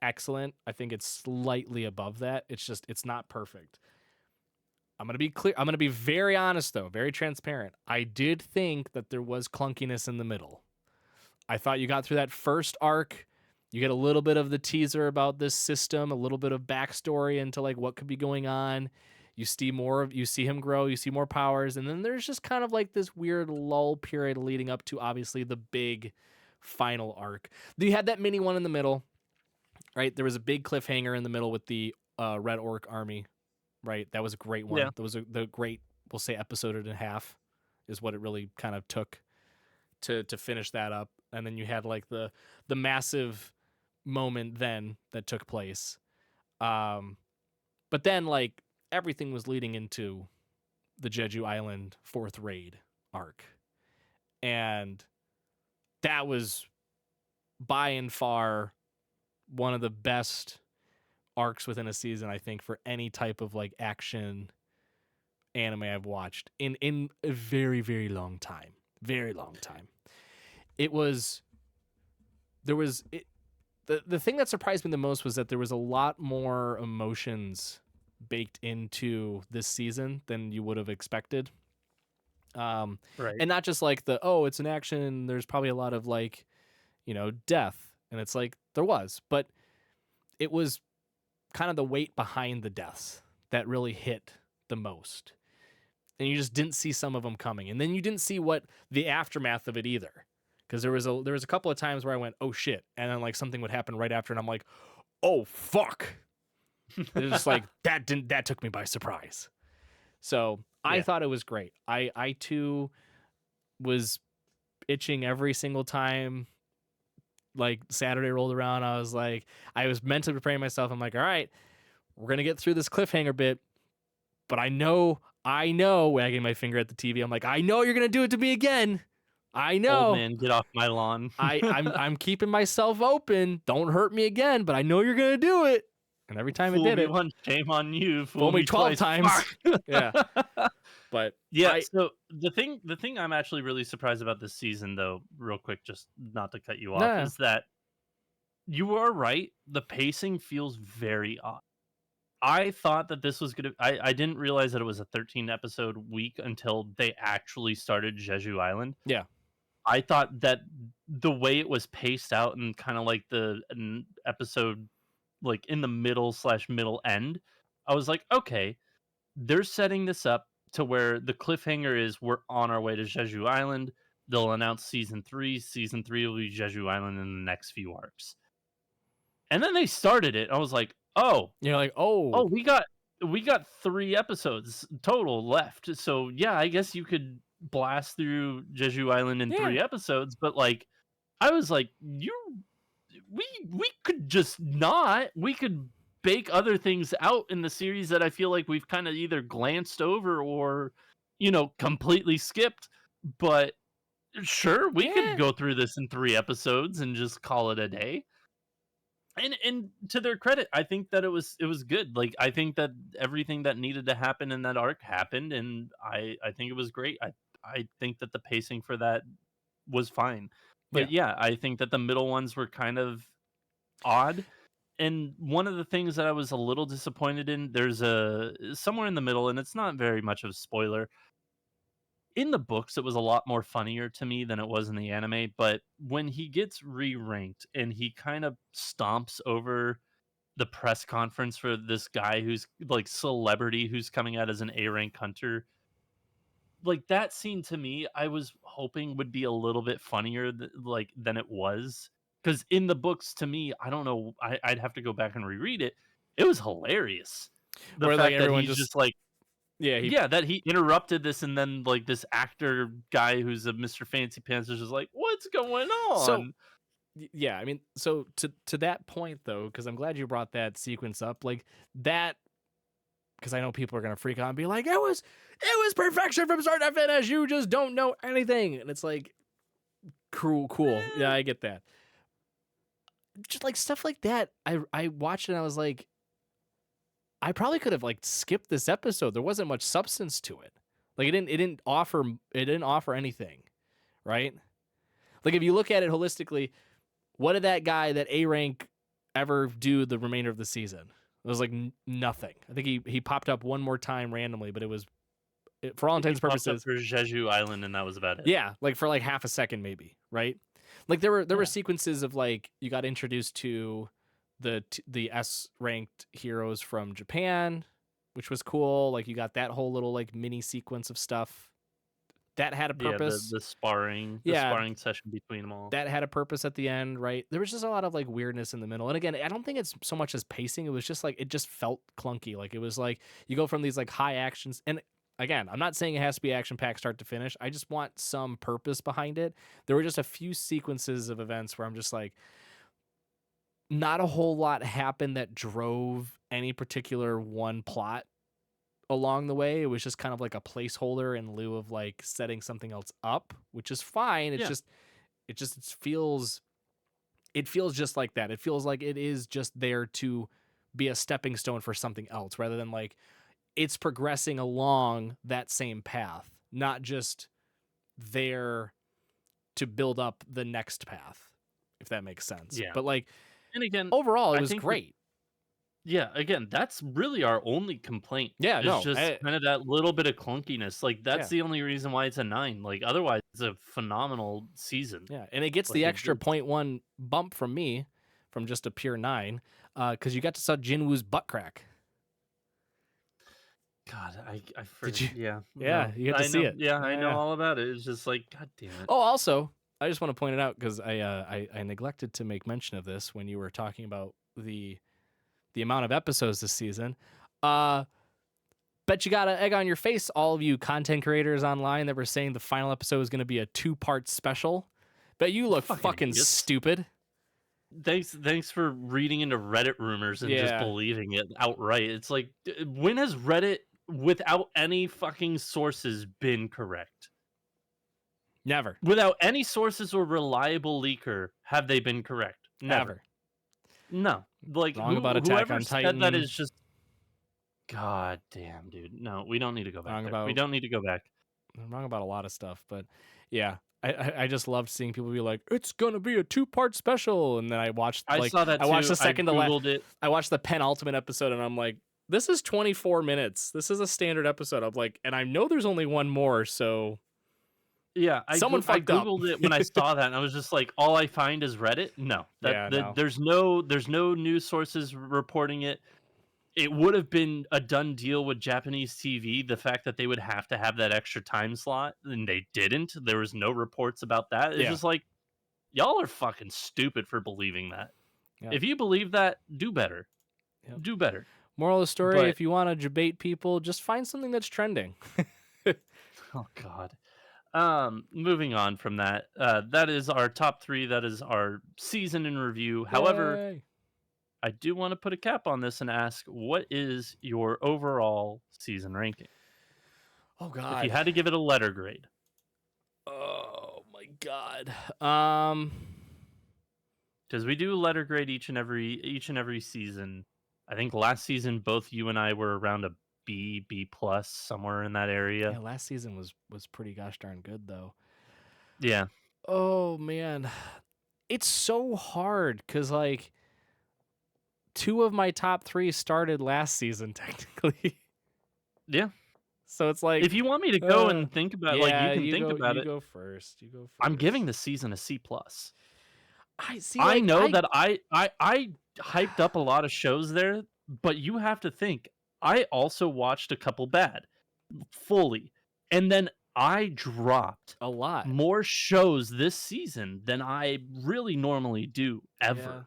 excellent. I think it's slightly above that. It's not perfect. I'm gonna be clear. I'm gonna be very honest though, very transparent. I did think that there was clunkiness in the middle. I thought you got through that first arc. You get a little bit of the teaser about this system, a little bit of backstory into like what could be going on. You see him grow, you see more powers, and then there's just kind of like this weird lull period leading up to obviously the big final arc. You had that mini one in the middle, right? There was a big cliffhanger in the middle with the Red Orc army, right? That was a great one. Yeah. That was the great, we'll say, episode and a half is what it really kind of took to finish that up. And then you had like the massive moment then that took place. But then like everything was leading into the Jeju Island 4th raid arc. And that was by and far one of the best arcs within a season, I think, for any type of like action anime I've watched in a very, very long time. Very long time. The thing that surprised me the most was that there was a lot more emotions baked into this season than you would have expected. And Right. not just like it's an action, there's probably a lot of like, death. And it's like there was, but it was kind of the weight behind the deaths that really hit the most. And you just didn't see some of them coming. And then you didn't see what the aftermath of it either. Because there was a couple of times where I went, oh shit, and then like something would happen right after, and I'm like, oh fuck. It's just like that took me by surprise. So I thought it was great. I too was itching every single time like Saturday rolled around. I was mentally preparing myself. I'm like, all right, we're gonna get through this cliffhanger bit, but I know, wagging my finger at the TV. I'm like, I know you're gonna do it to me again. I Old know. man, get off my lawn. I'm keeping myself open. Don't hurt me again, but I know you're gonna do it. And every time it Fool did me it, once, shame on you. fool Fool me me 12 twice. times. Yeah. Fuck. But Yeah, I so the thing I'm actually really surprised about this season, though, real quick, just not to cut you off, nah, is that you are right. The pacing feels very odd. I thought that this was gonna. I didn't realize that it was a 13 episode week until they actually started Jeju Island. yeah. I thought that the way it was paced out and kind of like the episode, like in the middle slash middle end, I was like, okay, they're setting this up to where the cliffhanger is we're on our way to Jeju Island. They'll announce season 3. Season 3 will be Jeju Island in the next few arcs. And then they started it. I was like, "Oh, You're like, oh, oh, we got 3 episodes total left. So, yeah, I guess you could blast through Jeju Island in yeah, 3 episodes." But like I was like, "You we could just not. We could bake other things out in the series that I feel like we've kind of either glanced over or, completely skipped. But sure, we could yeah, go through this in 3 episodes and just call it a day." And to their credit, I think that it was good. Like, I think that everything that needed to happen in that arc happened, and I think it was great. I think that the pacing for that was fine. yeah. But yeah, I think that the middle ones were kind of odd. And one of the things that I was a little disappointed in, there's a somewhere in the middle, and it's not very much of a spoiler. In the books, it was a lot more funnier to me than it was in the anime, but when he gets re-ranked and he kind of stomps over the press conference for this guy who's like celebrity who's coming out as an A rank hunter, like that scene to me, I was hoping would be a little bit funnier than it was. Because in the books, to me, I don't know, I'd have to go back and reread it. It was hilarious. The Where like fact that everyone he's just, just like, yeah, yeah, that he interrupted this, and then like this actor guy who's a Mr. Fancy Pants is just like, what's going so on? yeah, I mean, so to that point though, because I'm glad you brought that sequence up, like that, because I know people are gonna freak out and be like, it was perfection from start to finish. You just don't know anything, and it's like, cool. Yeah, I get that. Just like stuff like that, I watched it and I was like, I probably could have like skipped this episode. There wasn't much substance to it. Like it didn't offer anything, right? Like if you look at it holistically, what did that guy, that A rank, ever do the remainder of the season? It was like nothing. I think he popped up one more time randomly, but for all He intents and popped up purposes, for Jeju Island, and that was about it. yeah, like for like half a second maybe, right? Like there were Yeah. sequences of like you got introduced to the S ranked heroes from Japan, which was cool. Like you got that whole little like mini sequence of stuff that had a Yeah, the purpose. the sparring, the Yeah, sparring session between them all. that had a purpose at the end, right? There was just a lot of like weirdness in the middle. And again, I don't think it's so much as pacing. It was just like it just felt clunky. Like it was like you go from these like high actions, and again, I'm not saying it has to be action packed start to finish. I just want some purpose behind it. There were just a few sequences of events where I'm just like, not a whole lot happened that drove any particular one plot along the way. It was just kind of like a placeholder in lieu of like setting something else up, which is fine. Yeah. It feels just like that. It feels like it is just there to be a stepping stone for something else rather than like it's progressing along that same path, not just there to build up the next path, if that makes sense. Yeah. But like And again, overall, it I was think that, great. yeah, again, that's really our only complaint. Yeah, Is no, just kind of that little bit of clunkiness. Like that's yeah, the only reason why it's a 9. Like otherwise, it's a phenomenal season. yeah, and it gets Like the extra point one bump from me, from just a pure 9, because you got to saw Jinwoo's butt crack. God, I Did you? yeah, Yeah, no, you get to I see know, it. yeah, I know Yeah. all about it. It's just like, God damn it. Oh, also, I just want to point it out because I neglected to make mention of this when you were talking about the amount of episodes this season. Bet you got an egg on your face, all of you content creators online that were saying the final episode was going to be a 2-part special. Bet you look fucking idiots. stupid. Thanks for reading into Reddit rumors and just Yeah. believing it outright. It's like, when has Reddit, without any fucking sources, been correct? Never. Without any sources or reliable leaker, have they been correct? Never. Ever. No. Like, Wrong about Attack whoever on said Titan. that is just, god damn, dude. No, we don't need to go back there. We don't need to go back. I'm wrong about a lot of stuff, but yeah. I just loved seeing people be like, it's gonna be a 2-part special, and then I watched I saw that too. I watched the second to last. it. I watched the penultimate episode, and I'm like, this is 24 minutes. This is a standard episode. I'm like, and I know there's only one more, so yeah, I fucked up. Googled it when I saw that, and I was just like, all I find is Reddit. No, no. there's no news sources reporting it. It would have been a done deal with Japanese TV. The fact that they would have to have that extra time slot, and they didn't. There was no reports about that. It's just like, y'all are fucking stupid for believing that. Yep. If you believe that, do better. Yep. Do better. Moral of the story, But- if you want to debate people, just find something that's trending. Oh god. Moving on from that. That is our top 3. That is our season in review. However, Yay. I do want to put a cap on this and ask, what is your overall season ranking? Oh god. If you had to give it a letter grade. Oh my god. Because we do letter grade each and every season. I think last season both you and I were around a B plus, somewhere in that area. Yeah, last season was pretty gosh darn good though. Yeah. Oh man. It's so hard cuz like 2 of my top 3 started last season technically. Yeah. So it's like, if you want me to go and think about you can think about it. You go first. I'm giving the season a C plus. I know that I hyped up a lot of shows there, but you have to think, I also watched a couple bad fully, and then I dropped a lot more shows this season than I really normally do ever.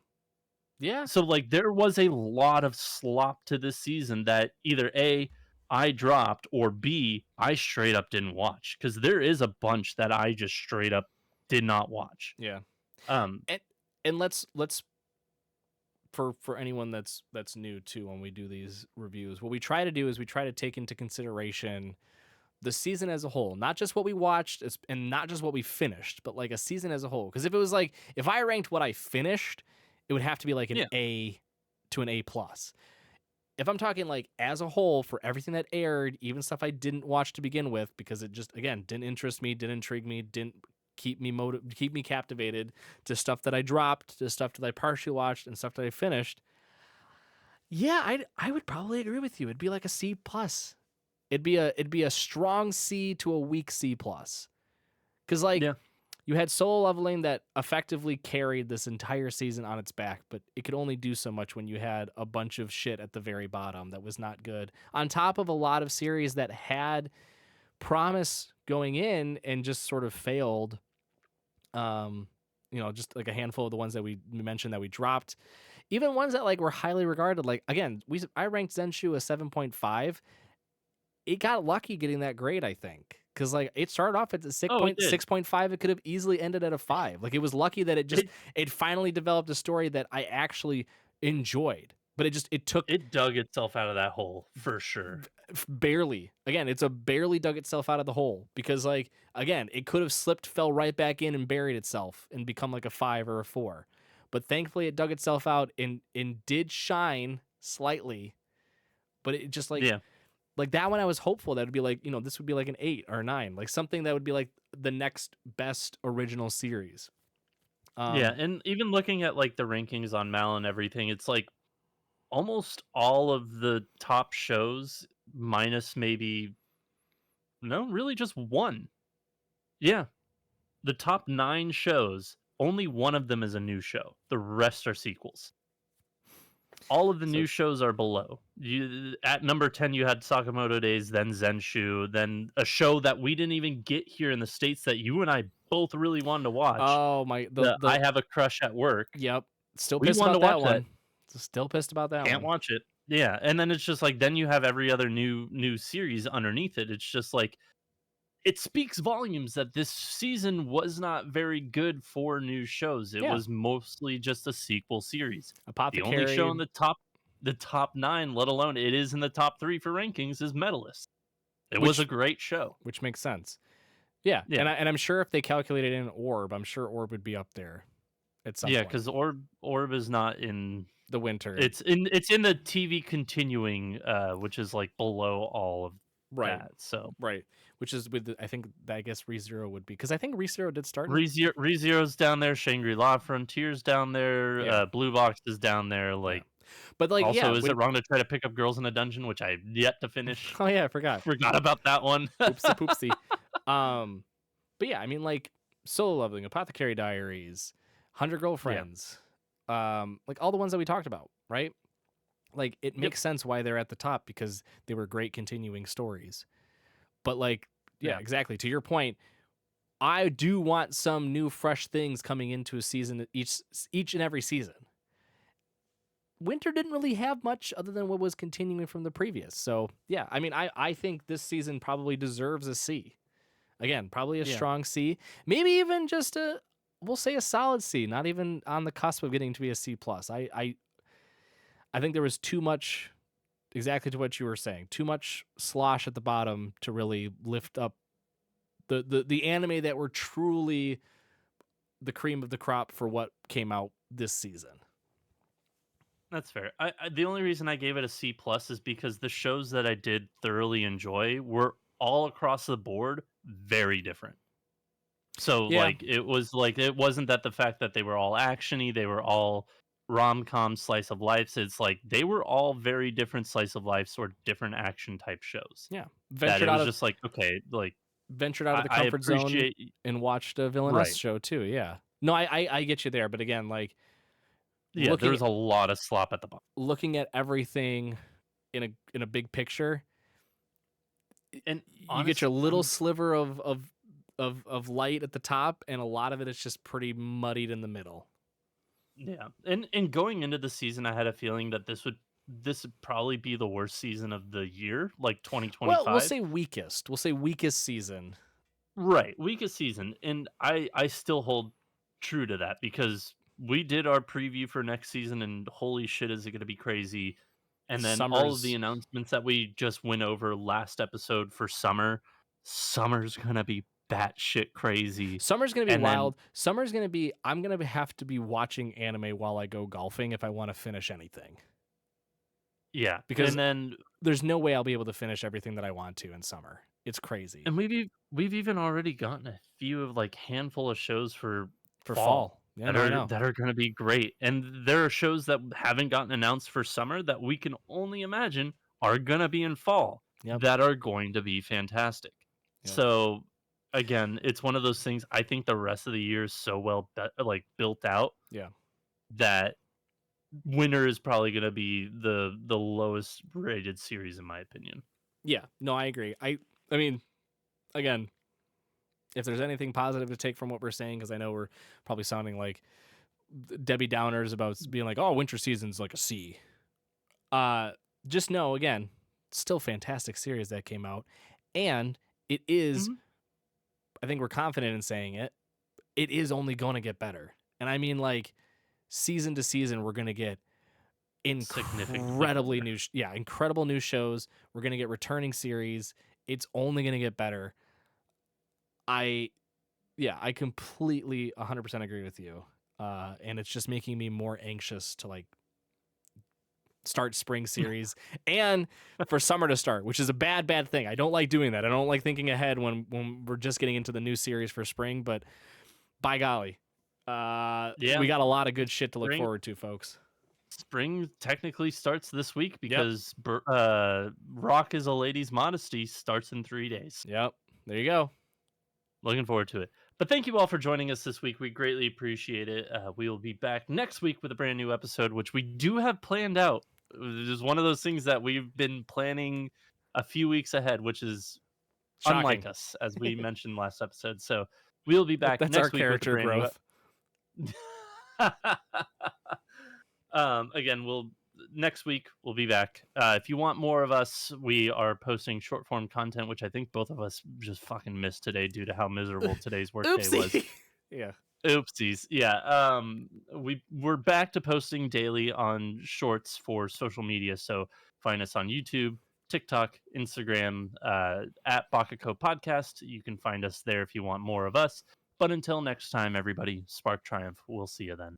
Yeah. So like, there was a lot of slop to this season that either A, I dropped, or B, I straight up didn't watch, because there is a bunch that I just straight up did not watch. Yeah. And let's for anyone that's new too, when we do these reviews, what we try to do is we try to take into consideration the season as a whole, not just what we watched and not just what we finished, but like a season as a whole. Because if it was like, if I ranked what I finished, it would have to be like an A to an A plus. If I'm talking like as a whole for everything that aired, even stuff I didn't watch to begin with, because it just, again, didn't interest me, didn't intrigue me, didn't keep me captivated, to stuff that I dropped, to stuff that I partially watched, and stuff that I finished. Yeah, I would probably agree with you. It'd be like a C plus. It'd be a strong C to a weak C plus. Because like, you had Solo Leveling that effectively carried this entire season on its back, but it could only do so much when you had a bunch of shit at the very bottom that was not good. On top of a lot of series that had promise going in and just sort of failed. Just like a handful of the ones that we mentioned that we dropped. Even ones that like were highly regarded. Like, again, I ranked Zenshu a 7.5. It got lucky getting that grade, I think. Because like, it started off at the 6.5. It could have easily ended at a 5. Like, it was lucky that it finally developed a story that I actually enjoyed. But it dug itself out of that hole for sure. Barely. Again, it's barely dug itself out of the hole, because like, again, it could have slipped, fell right back in and buried itself and become like a 5 or a 4. But thankfully it dug itself out and did shine slightly. But it just like, like that one, I was hopeful that it'd be like, this would be like an 8 or a 9, like something that would be like the next best original series. And even looking at like the rankings on Mal and everything, it's like almost all of the top shows, minus maybe, no, really just one. Yeah. The top 9 shows, only one of them is a new show. The rest are sequels. All of the new shows are below. At number 10, you had Sakamoto Days, then Zenshu, then a show that we didn't even get here in the States that you and I both really wanted to watch. Oh my! I Have a Crush at Work. Yep. Still pissed about that one. Still pissed about that one. Can't watch it. Yeah, and then it's just like then you have every other new series underneath it. It's just like it speaks volumes that this season was not very good for new shows. It Yeah, was mostly just a sequel series. The only show Apothecary, in the top 9, let alone it is in the top 3 for rankings, is Medalist. It was a which great show. which makes sense. Yeah, Yeah. and I'm sure if they calculated in Orb, I'm sure Orb would be up there at some Yeah, point. because Orb is not in The winter, it's in the TV continuing, which is, like, below all of right, that, so right. Which is with I think I guess ReZero would be because I think ReZero did start in ReZero's down there, Shangri-La Frontier's down there, yeah, Blue Box is down there, yeah. like, But like yeah, also, is it when wrong to try to pick up girls in a dungeon, which I've yet to finish? oh yeah, I forgot. Forgot about that one. Oopsie poopsie. Um, but yeah, I mean like Solo Leveling, Apothecary Diaries, 100 Yeah. Girlfriends, like all the ones that we talked about, right? Like it Yep. makes sense why they're at the top because they were great continuing stories. But like, yeah, Yeah. exactly. To your point, I do want some new fresh things coming into a season each and every season. Winter didn't really have much other than what was continuing from the previous. So yeah, I mean, I think this season probably deserves a C. Again, probably a Yeah. strong C. Maybe even just we'll say a solid C, not even on the cusp of getting to be a C plus. I think there was too much exactly to what you were saying. Too much slosh at the bottom to really lift up the anime that were truly the cream of the crop for what came out this season. That's fair. The only reason I gave it a C plus is because the shows that I did thoroughly enjoy were all across the board very different. So, Yeah, like, it wasn't that the fact that they were all actiony, they were all rom-com slice of lives. It's like they were all very different slice of lives or different action type shows. yeah. That it was just like, okay, like Ventured out of the I comfort zone appreciate and watched a villainess right. show too. Yeah. No, I get you there, but again, like Yeah, looking there's a lot of slop at the bottom. looking at everything in a big picture, And you get your little I'm sliver of light at the top, and a lot of it is just pretty muddied in the middle. yeah. And going into the season, I had a feeling that this would probably be the worst season of the year, like Well, we'll 2025. say weakest. We'll say weakest season. Right, weakest season, and I still hold true to that because we did our preview for next season, and holy shit, is it going to be crazy! And then all of the Summer's announcements that we just went over last episode for summer's gonna be batshit crazy, Summer's gonna be and then wild. Summer's gonna be. I'm gonna have to be watching anime while I go golfing if I want to finish anything. yeah, Because there's no way I'll be able to finish everything that I want to in summer. It's crazy and we've even already gotten a few of like handful of shows for for fall fall. Yeah, that no, I are know. gonna be great, and there are shows that haven't gotten announced for summer that we can only imagine are gonna be in fall Yep. that are going to be fantastic. Yep. So again, it's one of those things. I think the rest of the year is so like built out Yeah. that winter is probably gonna be the lowest rated series in my opinion. Yeah. No, I agree. I mean, again, if there's anything positive to take from what we're saying, because I know we're probably sounding like Debbie Downers about being like, oh, winter season's like a C. Uh, just know again, still fantastic series that came out, and it is. Mhm. I think we're confident in saying it. It is only going to get better, and I mean like season to season, we're going to get Significantly incredibly better. incredible new shows. We're going to get returning series. It's only going to get better. I yeah, I completely 100% agree with you. And it's just making me more anxious to like start spring series and for summer to start, which is a bad thing. I don't like doing that. I don't like thinking ahead when we're just getting into the new series for spring, but by golly, Yeah, we got a lot of good shit to look spring forward to, folks. spring technically starts this week Yep. because Rock is a Lady's Modesty starts in 3 days. Yep. There you go. Looking forward to it. But thank you all for joining us this week. We greatly appreciate it. We will be back next week with a brand new episode, which we do have planned out. It is one of those things that we've been planning a few weeks ahead, which is unlike Shocking. us, as we mentioned last episode. So we'll be back That's our next week with a character brand new. growth. Again, we'll next week we'll be back. If you want more of us, we are posting short form content, which I think both of us just fucking missed today due to how miserable today's workday was. Oopsie. Yeah. Oopsies. Yeah. We're back to posting daily on shorts for social media. So find us on YouTube, TikTok, Instagram, at Bakacopodcast. You can find us there if you want more of us. But until next time, everybody, Spark Triumph. We'll see you then.